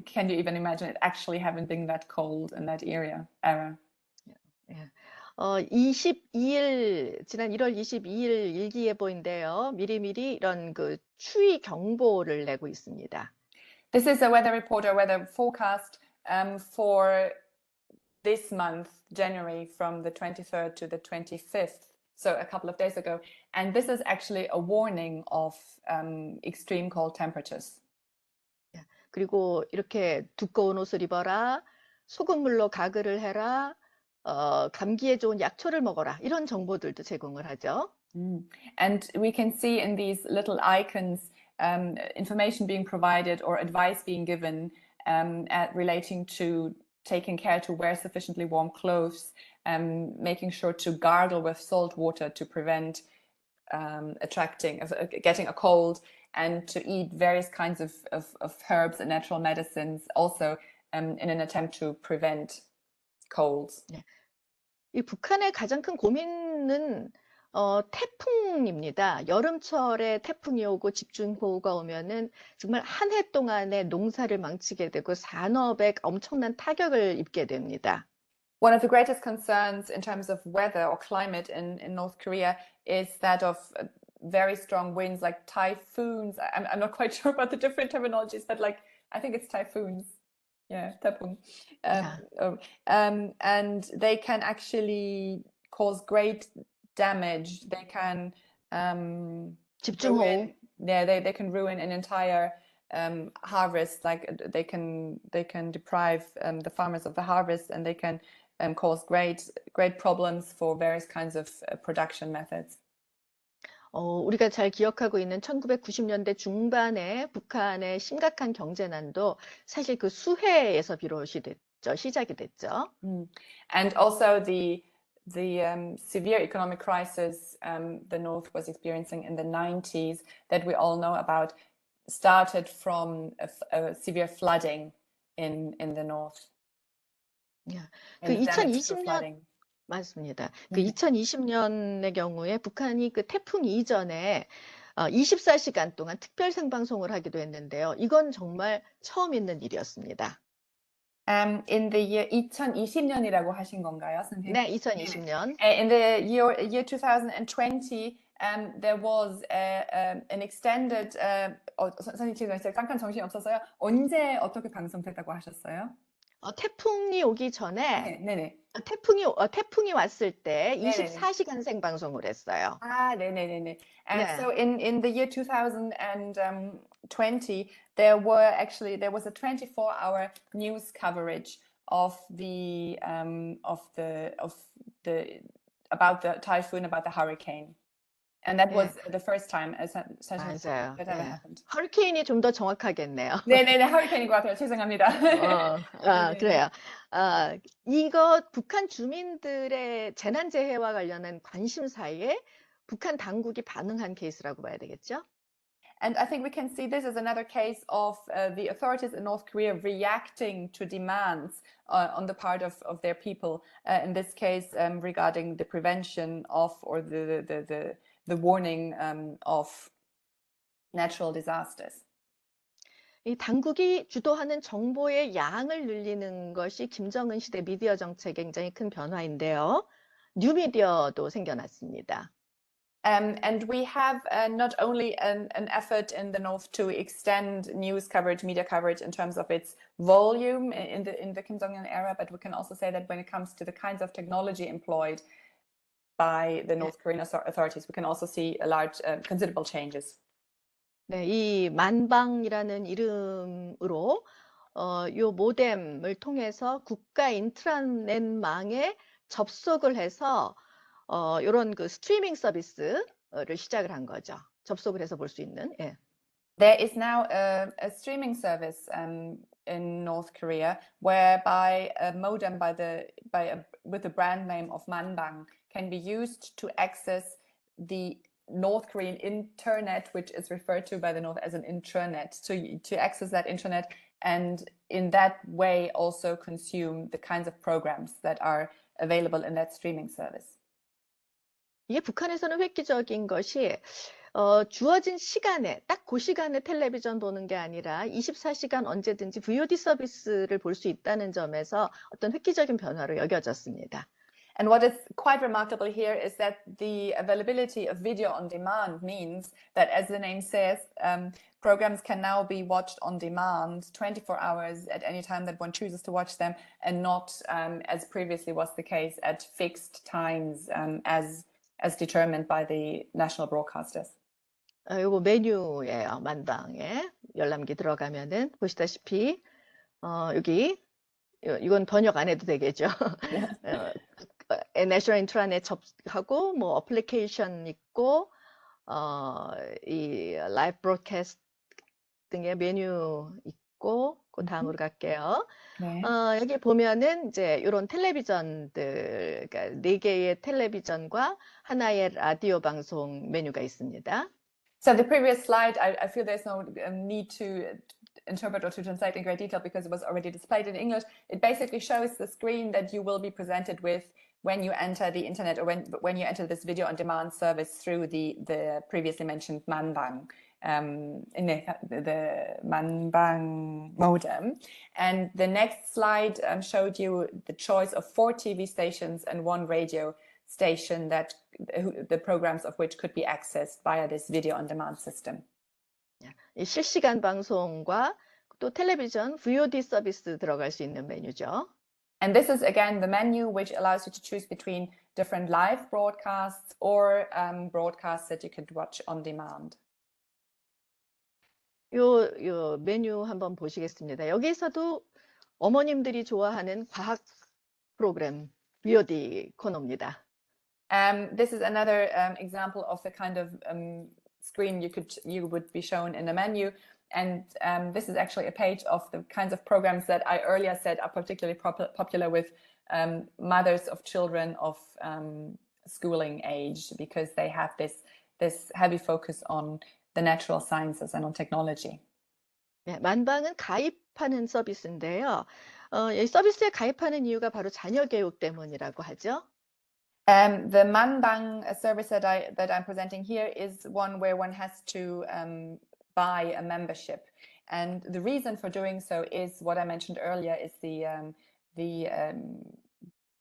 can you even imagine it actually having been that cold in that era? 예. 지난 1월 22일 일기예보인데요. 미리미리 이런 그 추위 경보를 내고 있습니다. This is a weather report or weather forecast for this month, January, from the 23rd to the 25th, so a couple of days ago. And this is actually a warning of extreme cold temperatures. 그리고 이렇게 두꺼운 옷을 입어라, 소금물로 가글을 해라, 감기에 좋은 약초를 먹어라, 이런 정보들도 제공을 하죠. And we can see in these little icons information being provided or advice being given relating to taking care to wear sufficiently warm clothes, making sure to gargle with salt water to prevent getting a cold, and to eat various kinds of herbs and natural medicines also in an attempt to prevent colds. 이 북한의 가장 큰 고민은 태풍입니다. 여름철에 태풍이 오고 집중호우가 오면은 정말 한 해 동안의 농사를 망치게 되고 산업에 엄청난 타격을 입게 됩니다. One of the greatest concerns in terms of weather or climate in North Korea is that of very strong winds like typhoons. I'm not quite sure about the different terminologies, but I think it's typhoons. Yeah, 태풍. And they can actually cause great damage. They can 집중호우. they can ruin an entire harvest. Like they can deprive the farmers of the harvest, and they can cause great problems for various kinds of production methods. 우리가 잘 기억하고 있는 1990년대 중반에 북한의 심각한 경제난도 사실 그 수해에서 시작이 됐죠. And also the severe economic crisis the North was experiencing in the 90s that we all know about started from a severe flooding in the North. 그 2020년 맞습니다. 그 2020년의 경우에 북한이 그 태풍 이전에 24시간 동안 특별 생방송을 하기도 했는데요. 이건 정말 처음 있는 일이었습니다. In the year 2020년이라고 하신 건가요, 선생님? 네, 2020년. In the year 2020, there was an extended. 선생님 지금 잠깐 정신이 없어서요. 언제 어떻게 방송됐다고 하셨어요? 태풍이 오기 전에 네네. 태풍이 왔을 때 네네네. 24시간 생방송을 했어요. 네네네네. And 네. so in the year 2020, there was a 24-hour news coverage of the about the typhoon, about the hurricane. And that 예. was the first time such 맞아요. that ever 예. happened. 허리케인이 좀 더 정확하겠네요. 네네네, 허리케인인 것 같아요. 죄송합니다. 네네네. 그래요. 이거 북한 주민들의 재난재해와 관련한 관심사에 북한 당국이 반응한 케이스라고 봐야 되겠죠? And I think we can see this as another case of the authorities in North Korea reacting to demands on the part of their people. In this case, regarding the prevention of or the warning of natural disasters. 이 당국이 주도하는 정보의 양을 늘리는 것이 김정은 시대 미디어 정책의 굉장히 큰 변화인데요. 뉴미디어도 생겨났습니다. And we have not only an effort in the North to extend news coverage, media coverage in terms of its volume in the Kim Jong-un era, but we can also say that when it comes to the kinds of technology employed by the North Korean authorities, we can also see a large, considerable changes. 네, 이 만방이라는 이름으로 요 모뎀을 통해서 국가 인트라넷망에 접속을 해서 요런 그 스트리밍 서비스를 시작을 한 거죠. 접속을 해서 볼 수 있는. 예. There is now a streaming service in North Korea whereby a modem with the brand name of Manbang can be used to access the North Korean internet, which is referred to by the North as an intranet. So to access that internet and in that way also consume the kinds of programs that are available in that streaming service. 이게 북한에서는 획기적인 것이 주어진 시간에 딱 그 시간에 텔레비전 보는 게 아니라 24시간 언제든지 VOD 서비스를 볼 수 있다는 점에서 어떤 획기적인 변화로 여겨졌습니다. And what is quite remarkable here is that the availability of video on demand means that, as the name says, programs can now be watched on demand 24 hours at any time that one chooses to watch them, and not as previously was the case at fixed times as determined by the national broadcasters. 요거 메뉴예요. 만방에 열람기 들어가면은 보시다시피 여기 이건 번역 안 해도 되겠죠. 내셔널 인트라넷 접하고 뭐 어플리케이션 있고 이 라이브 브로드캐스트 등의 메뉴 있고 그 다음으로 갈게요. 네. 여기 보면은 이제 이런 텔레비전들, 그러니까 4개의 텔레비전과 하나의 라디오 방송 메뉴가 있습니다. So the previous slide, I feel there's no need to interpret or to translate in great detail because it was already displayed in English. It basically shows the screen that you will be presented with when you enter the internet or when you enter this video on demand service through the previously mentioned Manbang, in the Manbang modem. And the next slide showed you the choice of 4 TV stations and 1 radio station that the programs of which could be accessed via this video on demand system. 이 실시간 방송과 또 텔레비전 VOD 서비스 들어갈 수 있는 메뉴죠. And this is again the menu which allows you to choose between different live broadcasts or broadcasts that you could watch on demand. 요 메뉴 한번 보시겠습니다. 여기서도 어머님들이 좋아하는 과학 프로그램 VOD 코너입니다. This is another example of the kind of screen you would be shown in the menu. And this is actually a page of the kinds of programs that I earlier said are particularly popular with mothers of children of schooling age, because they have this heavy focus on the natural sciences and on technology. 네, 만방은 가입하는 서비스인데요. 이 서비스에 가입하는 이유가 바로 자녀 교육 때문이라고 하죠. The Manbang service that I'm presenting here is one where one has to buy a membership, and the reason for doing so is what I mentioned earlier: is the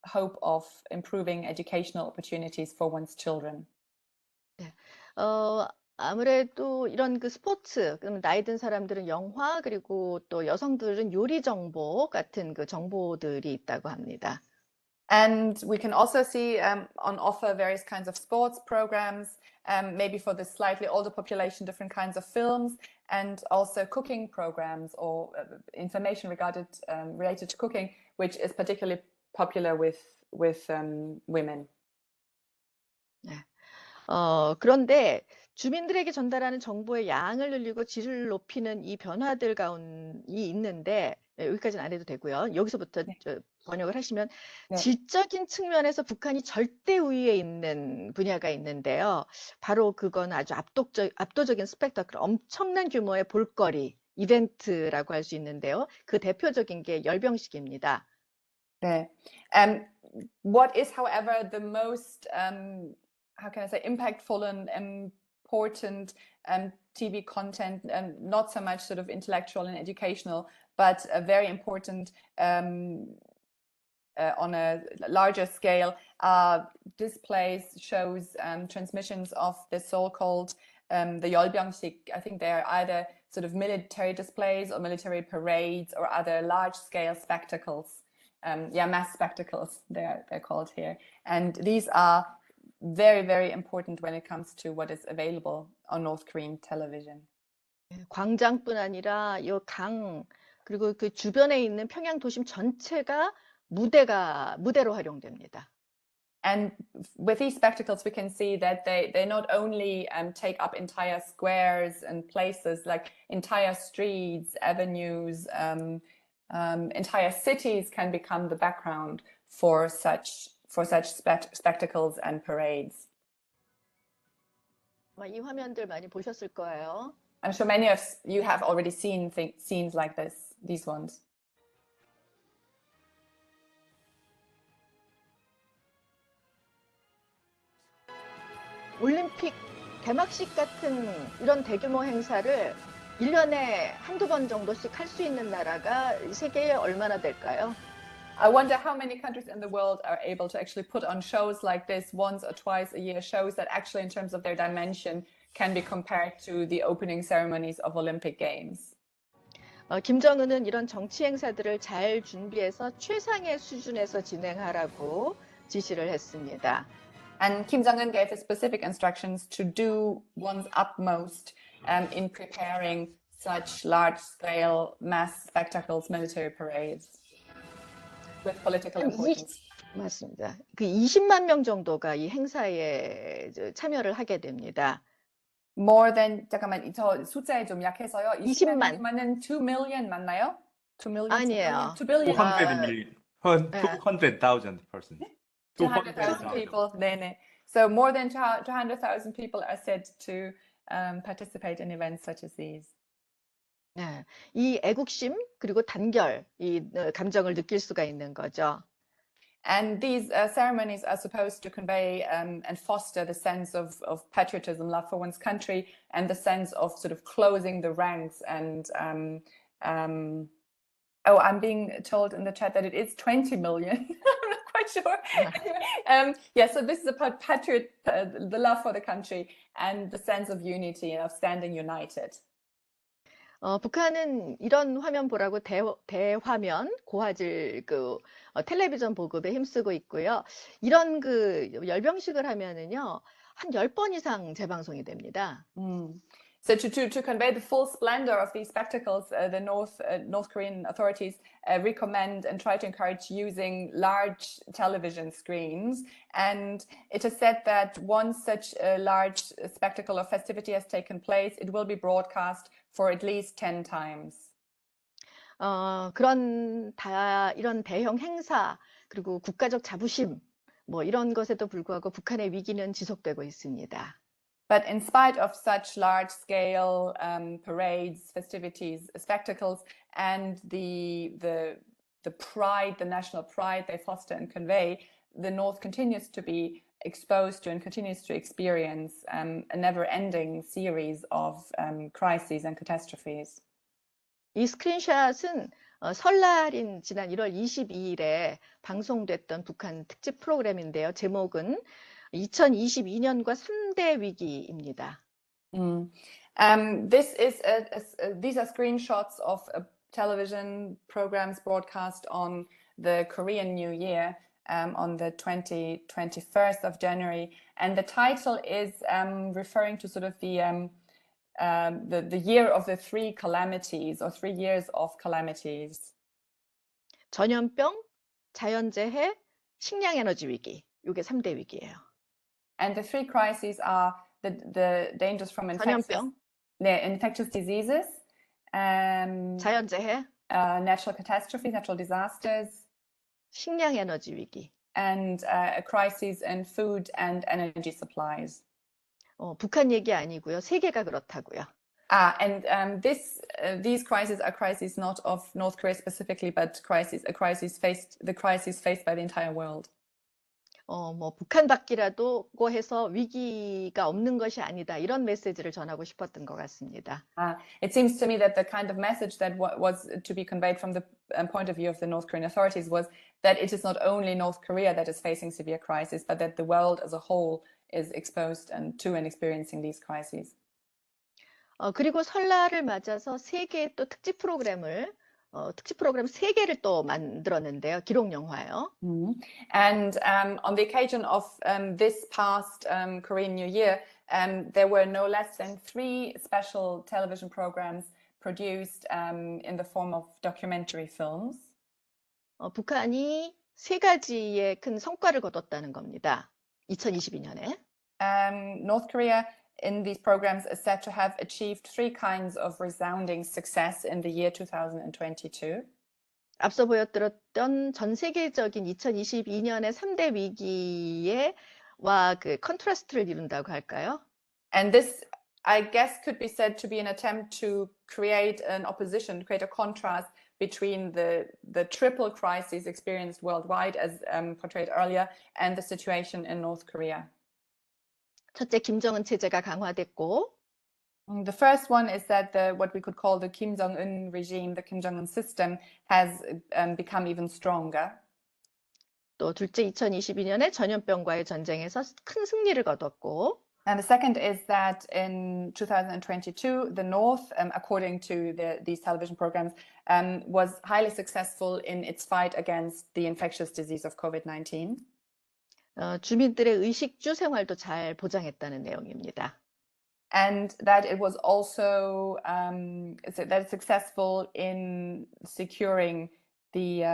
hope of improving educational opportunities for one's children. 네, 아무래도 이런 그 스포츠, 그러면 나이 든 사람들은 영화, 그리고 또 여성들은 요리 정보 같은 그 정보들이 있다고 합니다. And we can also see on offer various kinds of sports programs, maybe for the slightly older population, different kinds of films, and also cooking programs or information related to cooking, which is particularly popular with women. 네. 그런데 주민들에게 전달하는 정보의 양을 늘리고 질을 높이는 이 변화들 가운이 있는데, 네, 여기까지는 안 해도 되고요. 여기서부터 네. 번역을 하시면 네. 질적인 측면에서 북한이 절대 우위에 있는 분야가 있는데요. 바로 그건 아주 압도적인 스펙타클, 엄청난 규모의 볼거리, 이벤트라고 할 수 있는데요. 그 대표적인 게 열병식입니다. 네. What is, however, the most how can I say, impactful and important TV content, not so much sort of intellectual and educational, but very important on a larger scale, displays, shows, transmissions of the so-called the Yeolbyung-sik. I think they're either sort of military displays or military parades or other large-scale spectacles. Mass spectacles, they're called here. And these are very, very important when it comes to what is available on North Korean television. 광장뿐 아니라 이 강, 그리고 그 주변에 있는 평양 도심 전체가 무대로 활용됩니다. And with these spectacles, we can see that they not only take up entire squares and places, like entire streets, avenues, entire cities can become the background for such spectacles and parades. 이 화면들 많이 보셨을 거예요. I'm sure many of you have already seen scenes like these ones. 올림픽 개막식 같은 이런 대규모 행사를 1년에 한두 번 정도씩 할 수 있는 나라가 세계에 얼마나 될까요? I wonder how many countries in the world are able to actually put on shows like this once or twice a year, shows that actually in terms of their dimension can be compared to the opening ceremonies of Olympic Games. 김정은은 이런 정치 행사들을 잘 준비해서 최상의 수준에서 진행하라고 지시를 했습니다. And Kim Jong-un gave the specific instructions to do one's utmost in preparing such large-scale mass spectacles, military parades with political importance. 맞습니다. 그 20만 명 정도가 이 행사에 참여를 하게 됩니다. More than, 잠깐만, 저 숫자에 좀 약해서요. 20만. 20만이면은 2 million 맞나요? 2 million? 아니에요. 2 billion. 200 million. 200,000 persons. 200,000 people. 네네. So more than 200,000 people are said to participate in events such as these. 네, 이 애국심 그리고 단결, 이 감정을 느낄 수가 있는 거죠. And these ceremonies are supposed to convey and foster the sense of patriotism, love for one's country, and the sense of sort of closing the ranks. And I'm being told in the chat that it is 20 million. I'm not quite sure. Anyway, so this is about the love for the country and the sense of unity and of standing united. 북한은 이런 화면 보라고 대화면 고화질 텔레비전 보급에 힘쓰고 있고요. 이런 그 열병식을 하면은요, 한 10번 이상 재방송이 됩니다. So to convey the full splendor of these spectacles, the North Korean authorities recommend and try to encourage using large television screens. And it is said that once such a large spectacle or festivity has taken place, it will be broadcast for at least 10 times. 이런 대형 행사, 그리고 국가적 자부심, 이런 것에도 불구하고 북한의 위기는 지속되고 있습니다. But in spite of such large-scale parades, festivities, spectacles, and the pride, the national pride they foster and convey, the North continues to be exposed to and continues to experience a never-ending series of crises and catastrophes. 이 스크린샷은 설날인 지난 1월 22일에 방송됐던 북한 특집 프로그램인데요. 제목은 2022년과 3대 위기입니다. These are screenshots of television programs broadcast on the Korean New Year on the 21st of January, and the title is referring to sort of the year of the three calamities, or 3 years of calamities. 전염병, 자연재해, 식량 에너지 위기. 이게 3대 위기예요. And the three crises are the dangers from 전염병, infectious diseases, 자연재해, natural catastrophes, natural disasters, 식량 에너지 위기. and a crisis in food and energy supplies. 북한 얘기 아니고요. 세계가 그렇다고요. These crises are crises not of North Korea specifically, but the crisis faced by the entire world. 뭐 북한 밖이라도 해서 위기가 없는 것이 아니다. 이런 메시지를 전하고 싶었던 것 같습니다. It seems to me that the kind of message that was to be conveyed from the point of view of the North Korean authorities was that it is not only North Korea that is facing severe crisis, but that the world as a whole is exposed to and experiencing these crises. 그리고 설날을 맞아서 세 개의 또 특집 프로그램 3개를 또 만들었는데요. 기록 영화요. And on the occasion of this past Korean New Year, there were no less than 3 special television programs produced in the form of documentary films. 북한이 3가지의 큰 성과를 거뒀다는 겁니다. 2022년에. North Korea in these programs is said to have achieved 3 kinds of resounding success in the year 2022. 앞서 보여드렸던 전 세계적인 2022년의 3대 위기에 그 컨트라스트를 이룬다고 할까요? And this, I guess, could be said to be an attempt to create an opposition, create a contrast between the triple crises experienced worldwide, as portrayed earlier, and the situation in North Korea. 첫째, 김정은 체제가 강화됐고, The first one is that what we could call the Kim Jong-un regime, the Kim Jong-un system, has become even stronger. 또 둘째, 2022년에 전염병과의 전쟁에서 큰 승리를 거뒀고, And the second is that in 2022, the North, according to these television programs, was highly successful in its fight against the infectious disease of COVID-19. 주민들의 의식주 생활도 잘 보장했다는 내용입니다. And that it was also that it's successful in securing the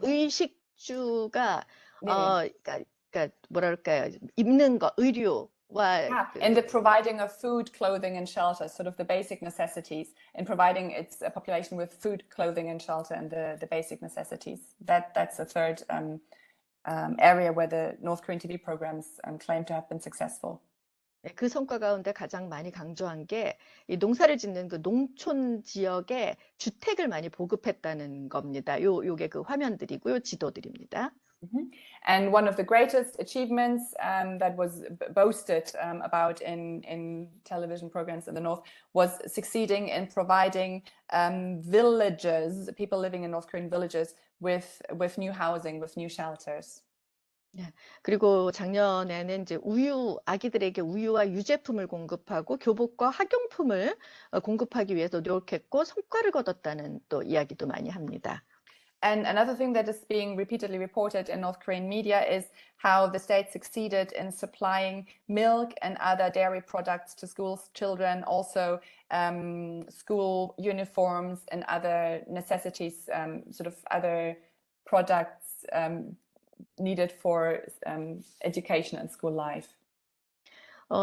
의식주가 네. 그러니까 뭐랄까요? 입는 거, 의료와 in the providing of food, clothing, and shelter, sort of the basic necessities, in providing its population with food, clothing, and shelter, and the basic necessities. That's the third area where the North Korean TV programs claim to have been successful. 그 성과 가운데 가장 많이 강조한 게 이 농사를 짓는 그 농촌 지역에 주택을 많이 보급했다는 겁니다. 요게 그 화면들이고요, 지도들입니다. And one of the greatest achievements that was boasted about in television programs in the North was succeeding in providing villagers, people living in North Korean villages, with new housing, with new shelters. 네. 그리고 작년에는 이제 아기들에게 우유와 유제품을 공급하고 교복과 학용품을 공급하기 위해서 노력했고 성과를 거뒀다는 또 이야기도 많이 합니다. And another thing that is being repeatedly reported in North Korean media is how the state succeeded in supplying milk and other dairy products to school children, also school uniforms and other necessities, sort of other products needed for education and school life.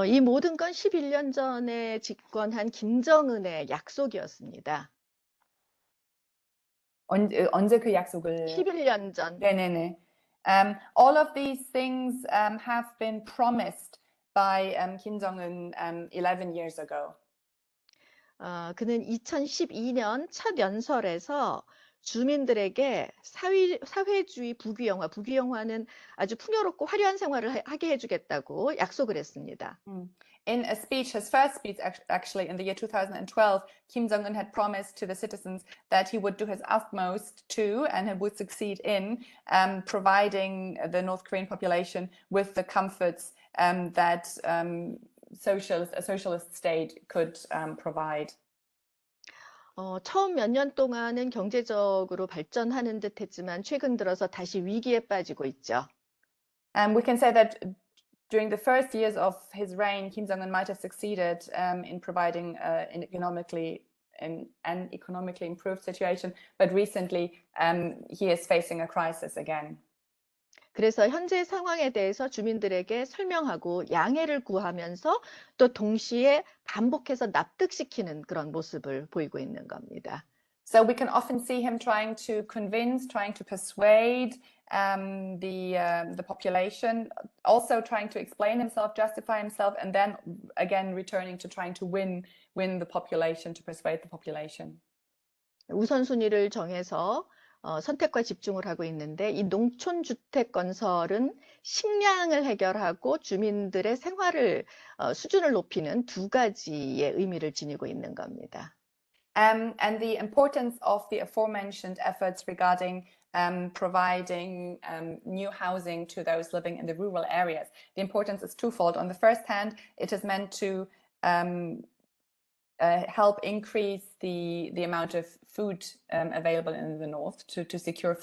이 모든 건 11년 전에 집권한 김정은의 약속이었습니다. 언제 그 약속을? 11년 전. 네네네. All of these things have been promised by Kim Jong-un 11 years ago. 그는 2012년 첫 연설에서 주민들에게 사회주의 부귀영화는 아주 풍요롭고 화려한 생활을 하게 해주겠다고 약속을 했습니다. In a speech, his first speech actually in the year 2012, Kim Jong-un had promised to the citizens that he would do his utmost to, and he would succeed in, providing the North Korean population with the comforts that a socialist state could provide. 처음 몇 년 동안은 경제적으로 발전하는 듯 했지만 최근 들어서 다시 위기에 빠지고 있죠. We can say that during the first years of his reign, Kim Jong-un might have succeeded in providing an economically improved situation, but recently he is facing a crisis again. 그래서 현재 상황에 대해서 주민들에게 설명하고 양해를 구하면서 또 동시에 반복해서 납득시키는 그런 모습을 보이고 있는 겁니다. So we can often see him trying to convince, trying to persuade the population, also trying to explain himself, justify himself, and then again returning to trying to win the population, to persuade the population. 우선순위를 정해서 선택과 집중을 하고 있는데 이 농촌 주택 건설은 식량을 해결하고 주민들의 생활을 수준을 높이는 두 가지의 의미를 지니고 있는 겁니다. And the importance of the aforementioned efforts regarding providing new housing to those living in the rural areas. The importance is twofold. On the first hand, it is meant to help increase the amount of food available in the north, to secure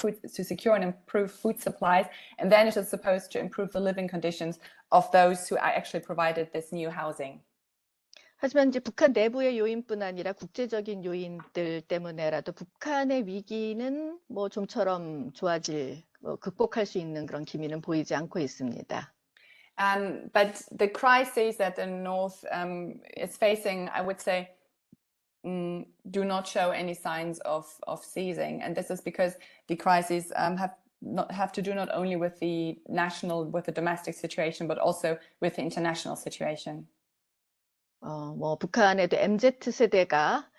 and improve food supplies, and then it is supposed to improve the living conditions of those who actually provided this new housing. 하지만 이제 북한 내부의 요인뿐 아니라 국제적인 요인들 때문에라도 북한의 위기는 뭐 좀처럼 극복할 수 있는 그런 기미는 보이지 않고 있습니다. But the crises that the North is facing, I would say, do not show any signs of ceasing, and this is because the crises have to do not only with the domestic situation, but also with the international situation. 뭐 북한에도 MZ 세대가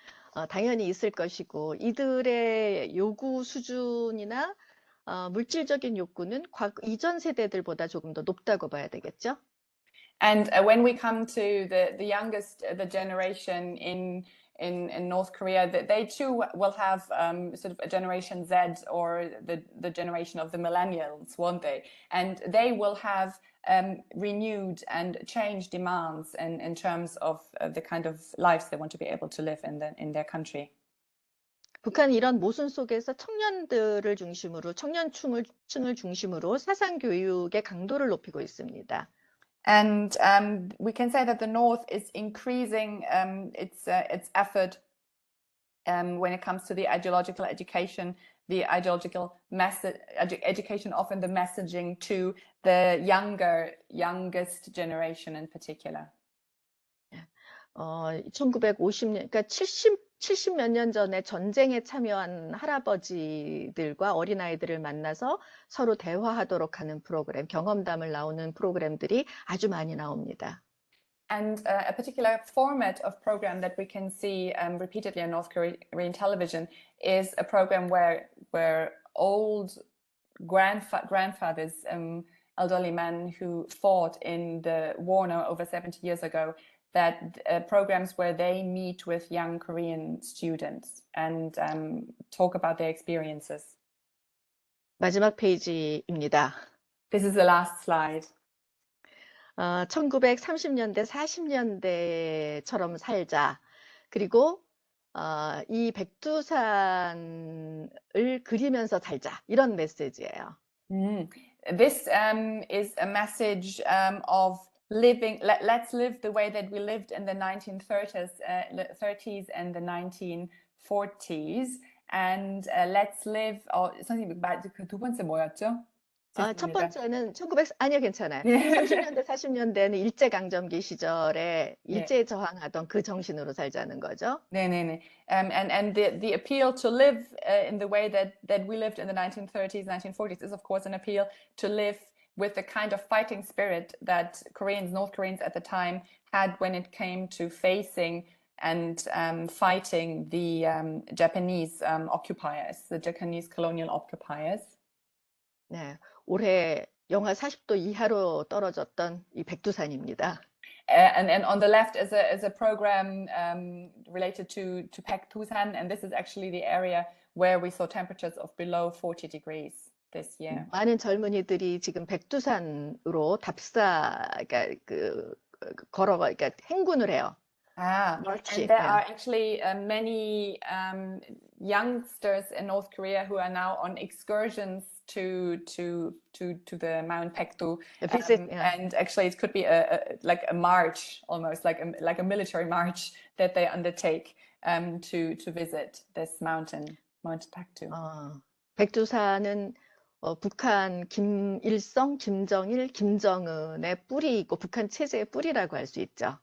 당연히 있을 것이고 이들의 요구 수준이나 물질적인 욕구는 이전 세대들보다 조금 더 높다고 봐야 되겠죠? And when we come to the youngest the generation in North Korea, they too will have sort of a Generation Z or the generation of the millennials, won't they? And they will have renewed and changed demands in terms of the kind of lives they want to be able to live in their country. 북한은 이런 모순 속에서 청년들을 중심으로 청년층을 중심으로 사상 교육의 강도를 높이고 있습니다. And we can say that the North is increasing its effort when it comes to the ideological education, the ideological education, often the messaging to the youngest generation in particular. 1950년, 그러니까 70 몇 년 전에 전쟁에 참여한 할아버지들과 어린아이들을 만나서 서로 대화하도록 하는 프로그램, 경험담을 나오는 프로그램들이 아주 많이 나옵니다. And a particular format of program that we can see repeatedly on North Korean television is a program where old grandfathers, elderly men who fought in the war now over 70 years ago, that programs where they meet with young Korean students and talk about their experiences. 마지막 페이지입니다. This is the last slide. 1930년대, 40년대처럼 살자. 그리고 이 백두산을 그리면서 살자. 이런 메시지예요. This is a message of living. Let's live the way that we lived in the 1930s, 30s and the 1940s, and let's live. 선생님, 그 두 번째 뭐였죠? 첫 번째는 아니요, 괜찮아요. 네. 30년대, 40년대는 일제강점기 시절에 일제에 저항하던 그 정신으로 살자는 거죠. 네네네. And the appeal to live in the way that we lived in the 1930s, 1940s is of course an appeal to live with the kind of fighting spirit that North Koreans at the time had when it came to facing and fighting the Japanese occupiers, the Japanese colonial occupiers. 네, 올해 영하 40도 이하로 떨어졌던 이 백두산입니다. And on the left is a program related to Baekdusan, and this is actually the area where we saw temperatures of below 40 degrees this year. 많은 젊은이들이 지금 백두산으로 그러니까 그러니까 행군을 해요. And there are actually many youngsters in North Korea who are now on excursions to the Mount Paektu, and actually it could be like a march, almost like a military march that they undertake to visit this mountain, Mount Paektu. 백두산은 북한 김일성, 김정일, 김정은의 뿌리이고 북한 체제의 뿌리라고 할 수 있죠.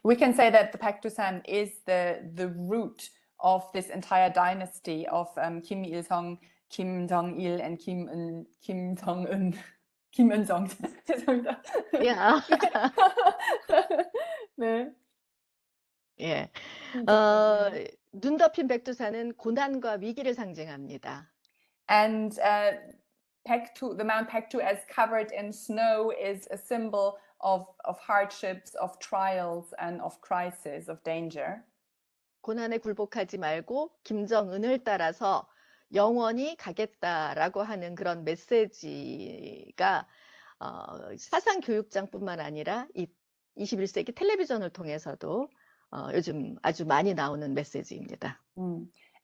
We can say that the Paektusan is the root of this entire dynasty of Kim Il-sung, Kim Jong-il, and Kim Jong-un. Kim Un-sung. 죄송합니다. Yeah. 네. 예. 눈 덮인 백두산은 고난과 위기를 상징합니다. And the Mount Paektu, as covered in snow, is a symbol of hardships, of trials, and of crisis, of danger. 고난에 굴복하지 말고 김정은을 따라서 영원히 가겠다라고 하는 그런 메시지가 사상 교육장뿐만 아니라 이 21세기 텔레비전을 통해서도 요즘 아주 많이 나오는 메시지입니다.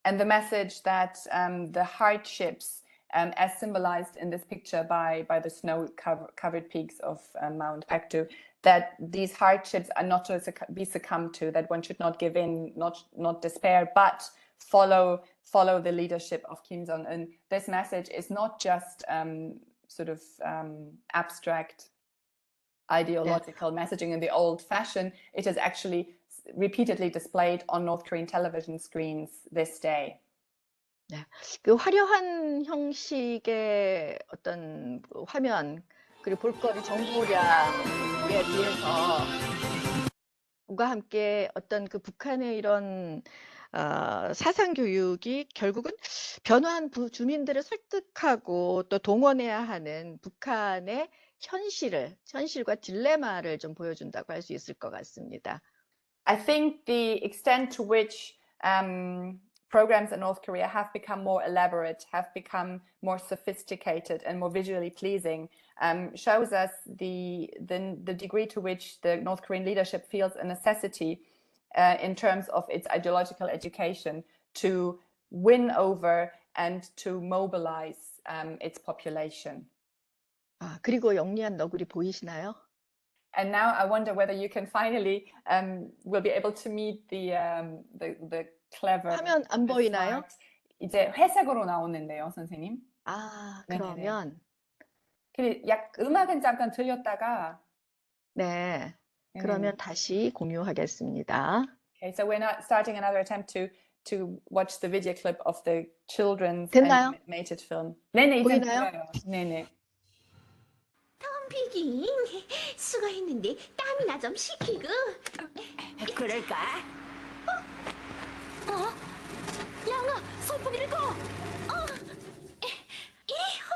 And the message that the hardships, as symbolized in this picture by the snow-covered peaks of Mount Paektu, that these hardships are not to be succumbed to, that one should not give in, not despair, but follow the leadership of Kim Jong-un. This message is not just sort of abstract ideological messaging in the old fashion. It is actually repeatedly displayed on North Korean television screens this day. 네, 그 화려한 형식의 어떤 화면 그리고 볼거리 정보량에 비해서 과 함께 어떤 그 북한의 이런 사상 교육이 결국은 변화한 주민들을 설득하고 또 동원해야 하는 북한의 현실과 딜레마를 좀 보여준다고 할 수 있을 것 같습니다. I think the extent to which programs in North Korea have become more elaborate, have become more sophisticated and more visually pleasing, shows us the degree to which the North Korean leadership feels a necessity in terms of its ideological education to win over and to mobilize its population. 그리고 영리한 너구리 보이시나요? And now I wonder whether you can finally will be able to meet the clever. 화면 안 보이나요? 이제 회색으로 나오는데요, 선생님. 그러면 음악은 잠깐 들렸다가 네. 그러면 다시 공유하겠습니다. Okay, so we're not starting another attempt to watch the video clip of the children's 됐나요? animated film. 네네, 이제 보이나요? 보여요. 네네. 덤비긴 수고했는데 땀이나 좀 식히고. 그럴까? 양아, 선풍기를 꺼.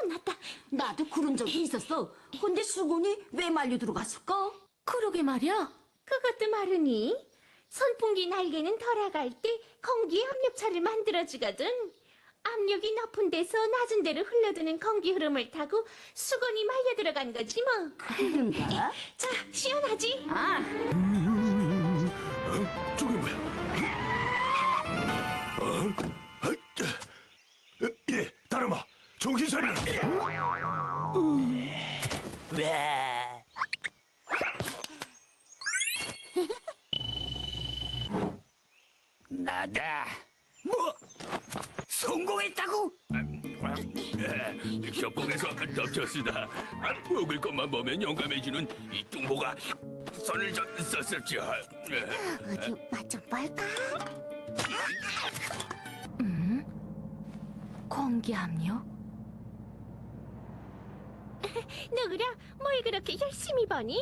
혼났다. 나도 그런 적이 있었어. 근데 수건이 왜 말려 들어갔을까? 그러게 말이야. 그것도 말이니 선풍기 날개는 돌아갈 때 공기 압력차를 만들어주거든. 압력이 높은 데서 낮은 데로 흘러드는 공기 흐름을 타고 수건이 말려 들어간 거지 뭐. 그런가? 자, 시원하지? 저게 뭐야? 예, 다름아, 정신 차려. 왜? 나다. 뭐? 성공했다고? 협곡에서 덮쳤으다. 먹을 것만 보면 영감해주는 이 뚱보가 손을 썼었죠. 어디 맛 좀 볼까? 공기 압력? 누구랴? 뭘 그렇게 열심히 보니?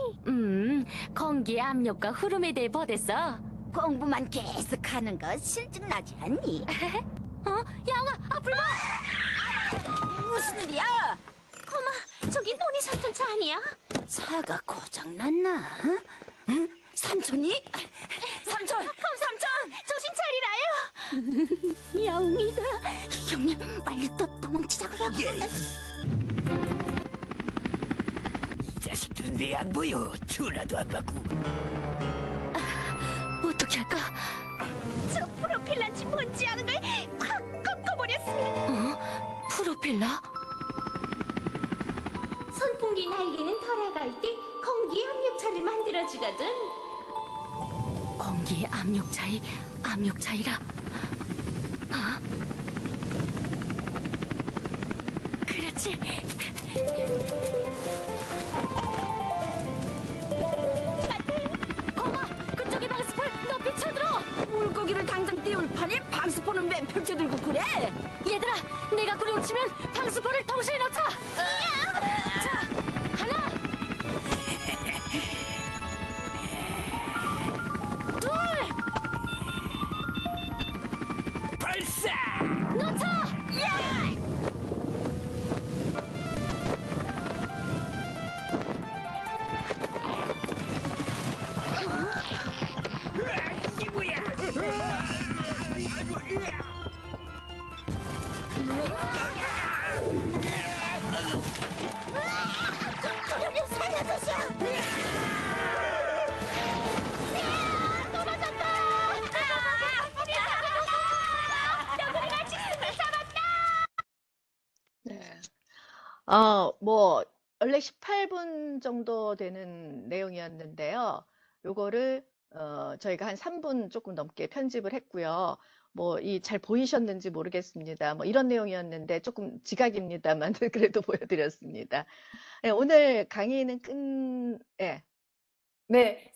공기 압력과 흐름에 대해 보댔어. 공부만 계속 하는 거 실증나지 않니? 양아, 앞을 봐! 무슨 일이야? 고마, 저기 논의 삼촌차 아니야? 차가 고장났나? 응? 삼촌이? 삼촌! 삼촌! 정신 차리라요! 영이다. 형님 빨리 또 도망치자고요. 자식들은 왜 안 보여? 전화도 안 받고. 어떻게 할까? 저 프로펠러인지 뭔지 아는 걸 확 꺾어버렸습니다. 프로펠러? 선풍기 날개는 돌아갈 때 공기 압력차를 만들어주거든. 공기의 압력 차이라. 그렇지. 거봐, 그쪽에 방스포를 높이 쳐들어. 물고기를 당장 띄울 판에 방스포는 왜 펼쳐들고 그래? 얘들아, 내가 구룡을 치면 방스포를 동시에 넣자. 자, 하나, 둘, 발사! 넣자. 이게 뭐야? 구룡이 살려주시오. 떨어졌다. 너구리가 지승을 잡았다. 네. 뭐 원래 18분 정도 되는 내용이었는데요. 요거를 저희가 한 3분 조금 넘게 편집을 했고요. 뭐 잘 보이셨는지 모르겠습니다. 뭐 이런 내용이었는데 조금 지각입니다만 그래도 보여드렸습니다. 네, 오늘 강의는 예.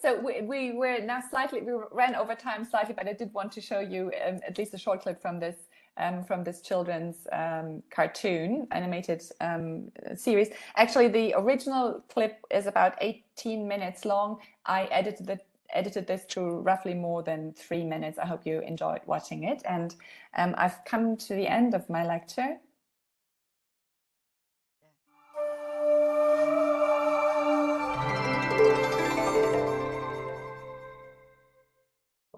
So we were now we ran over time slightly, but I did want to show you at least a short clip from this children's cartoon animated series. Actually, the original clip is about 18 minutes long. I edited this to roughly more than 3 minutes. I hope you enjoyed watching it. And I've come to the end of my lecture.